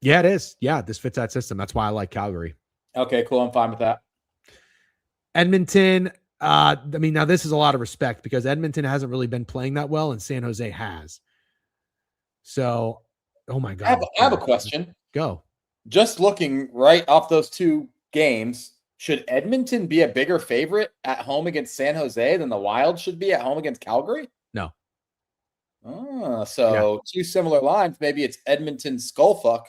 Yeah, it is. Yeah, this fits that system. That's why I like Calgary. Okay, cool. I'm fine with that. Edmonton. I mean, now this is a lot of respect because Edmonton hasn't really been playing that well, and San Jose has. So, oh my God. I have a question. Go. Just looking right off those two games, should Edmonton be a bigger favorite at home against San Jose than the Wild should be at home against Calgary? No. So two similar lines. Maybe it's Edmonton skullfuck,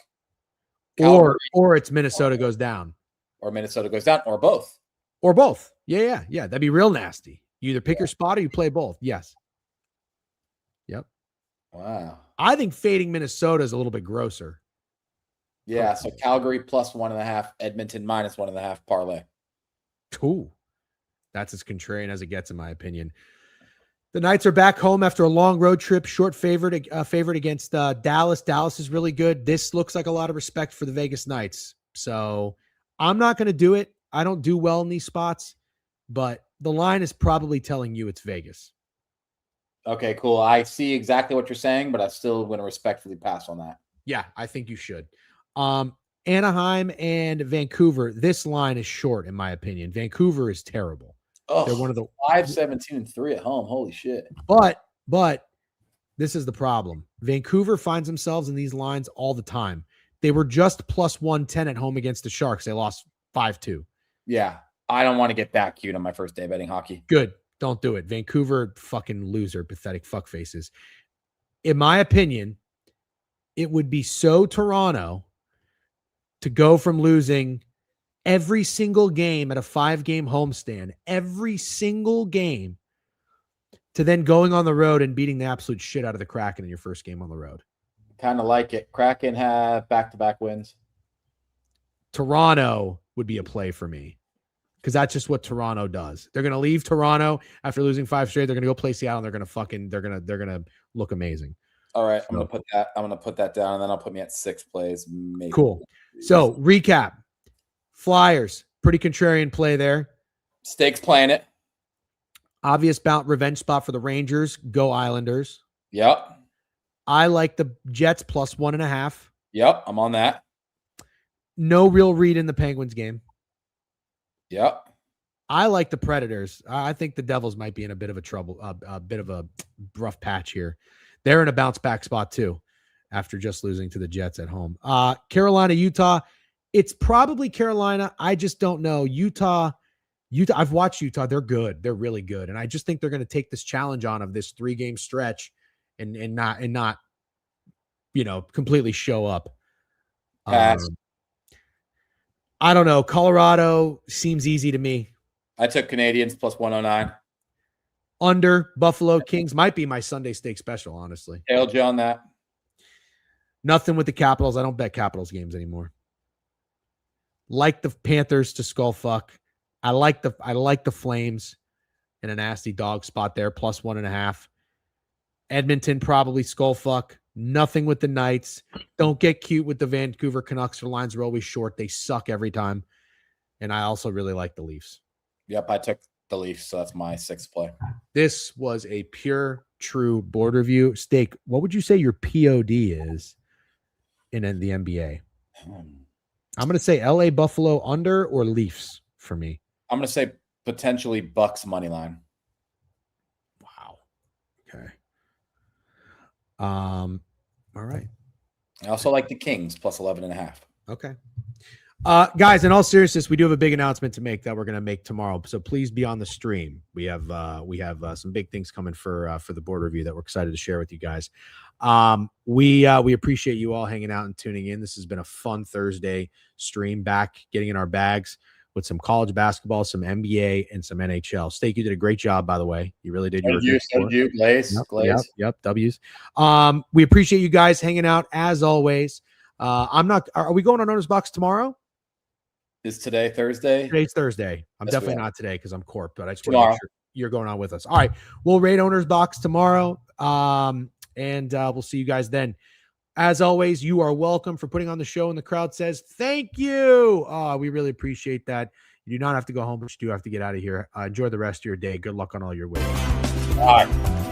Calgary, or it's Minnesota goes down, or Minnesota goes down, or both. Or both. Yeah. That'd be real nasty. You either pick your spot or you play both. Yes. Yep. Wow. I think fading Minnesota is a little bit grosser. Yeah. So Calgary plus 1.5, Edmonton minus 1.5 parlay. Ooh. That's as contrarian as it gets, in my opinion. The Knights are back home after a long road trip, short favorite against Dallas. Dallas is really good. This looks like a lot of respect for the Vegas Knights. So I'm not going to do it. I don't do well in these spots, but the line is probably telling you it's Vegas. Okay, cool. I see exactly what you're saying, but I still want to respectfully pass on that. Yeah, I think you should. Anaheim and Vancouver. This line is short, in my opinion. Vancouver is terrible. They're one of the 5-17-3 at home. Holy shit. But this is the problem. Vancouver finds themselves in these lines all the time. They were just plus 110 at home against the Sharks. They lost 5-2. Yeah. I don't want to get that cute on my first day betting hockey. Good. Don't do it. Vancouver, fucking loser, pathetic fuck faces. In my opinion, it would be so Toronto to go from losing every single game at a 5-game homestand, every single game, to then going on the road and beating the absolute shit out of the Kraken in your first game on the road. Kind of like it. Kraken have back-to-back wins. Toronto would be a play for me because that's just what Toronto does. They're going to leave Toronto after losing 5 straight. They're going to go play Seattle. And they're going to look amazing. All right, I'm going to put that down, and then I'll put me at 6 plays. Maybe. Cool. So recap: Flyers, pretty contrarian play there. Stakes playing it. Obvious revenge spot for the Rangers. Go Islanders. Yep. I like the Jets plus 1.5. Yep, I'm on that. No real read in the Penguins game. Yep. I like the Predators. I think the Devils might be in a bit of a bit of a rough patch here. They're in a bounce back spot too after just losing to the Jets at home. Carolina, Utah. It's probably Carolina. I just don't know. Utah, I've watched Utah. They're good. They're really good. And I just think they're going to take this challenge on of this 3-game stretch and not, completely show up. I don't know. Colorado seems easy to me. I took Canadians plus 109. Under Buffalo Kings might be my Sunday steak special, honestly. Hailed you on that. Nothing with the Capitals. I don't bet Capitals games anymore. Like the Panthers to skull fuck. I like the Flames in a nasty dog spot there, plus 1.5. Edmonton probably skull fuck. Nothing with the Knights. Don't get cute with the Vancouver Canucks. Their lines are always short. They suck every time. And I also really like the Leafs. Yep, I took the Leafs, so that's my 6th play. This was a pure, true board review. Steak, what would you say your POD is in the NBA? I'm going to say LA Buffalo under or Leafs for me. I'm going to say potentially Bucks money line. Wow. Okay. All right. I also like the Kings plus 11.5. Okay. Guys, in all seriousness, we do have a big announcement to make that we're going to make tomorrow. So please be on the stream. We have some big things coming for the board review that we're excited to share with you guys. We appreciate you all hanging out and tuning in. This has been a fun Thursday stream, back getting in our bags with some college basketball, some NBA, and some NHL. Steak, you did a great job, by the way. You really did. You Glaze. Yep. W's. We appreciate you guys hanging out as always. Are we going on Owner's Box tomorrow? Is today Thursday? Today's Thursday. I'm definitely not today because I'm corp, but I just want to Tomorrow. make sure you're going on with us. All right. We'll raid Owner's Box tomorrow. And we'll see you guys then. As always, you are welcome for putting on the show, and the crowd says thank you. We really appreciate that. You do not have to go home, but you do have to get out of here. Enjoy the rest of your day. Good luck on all your wins. All right.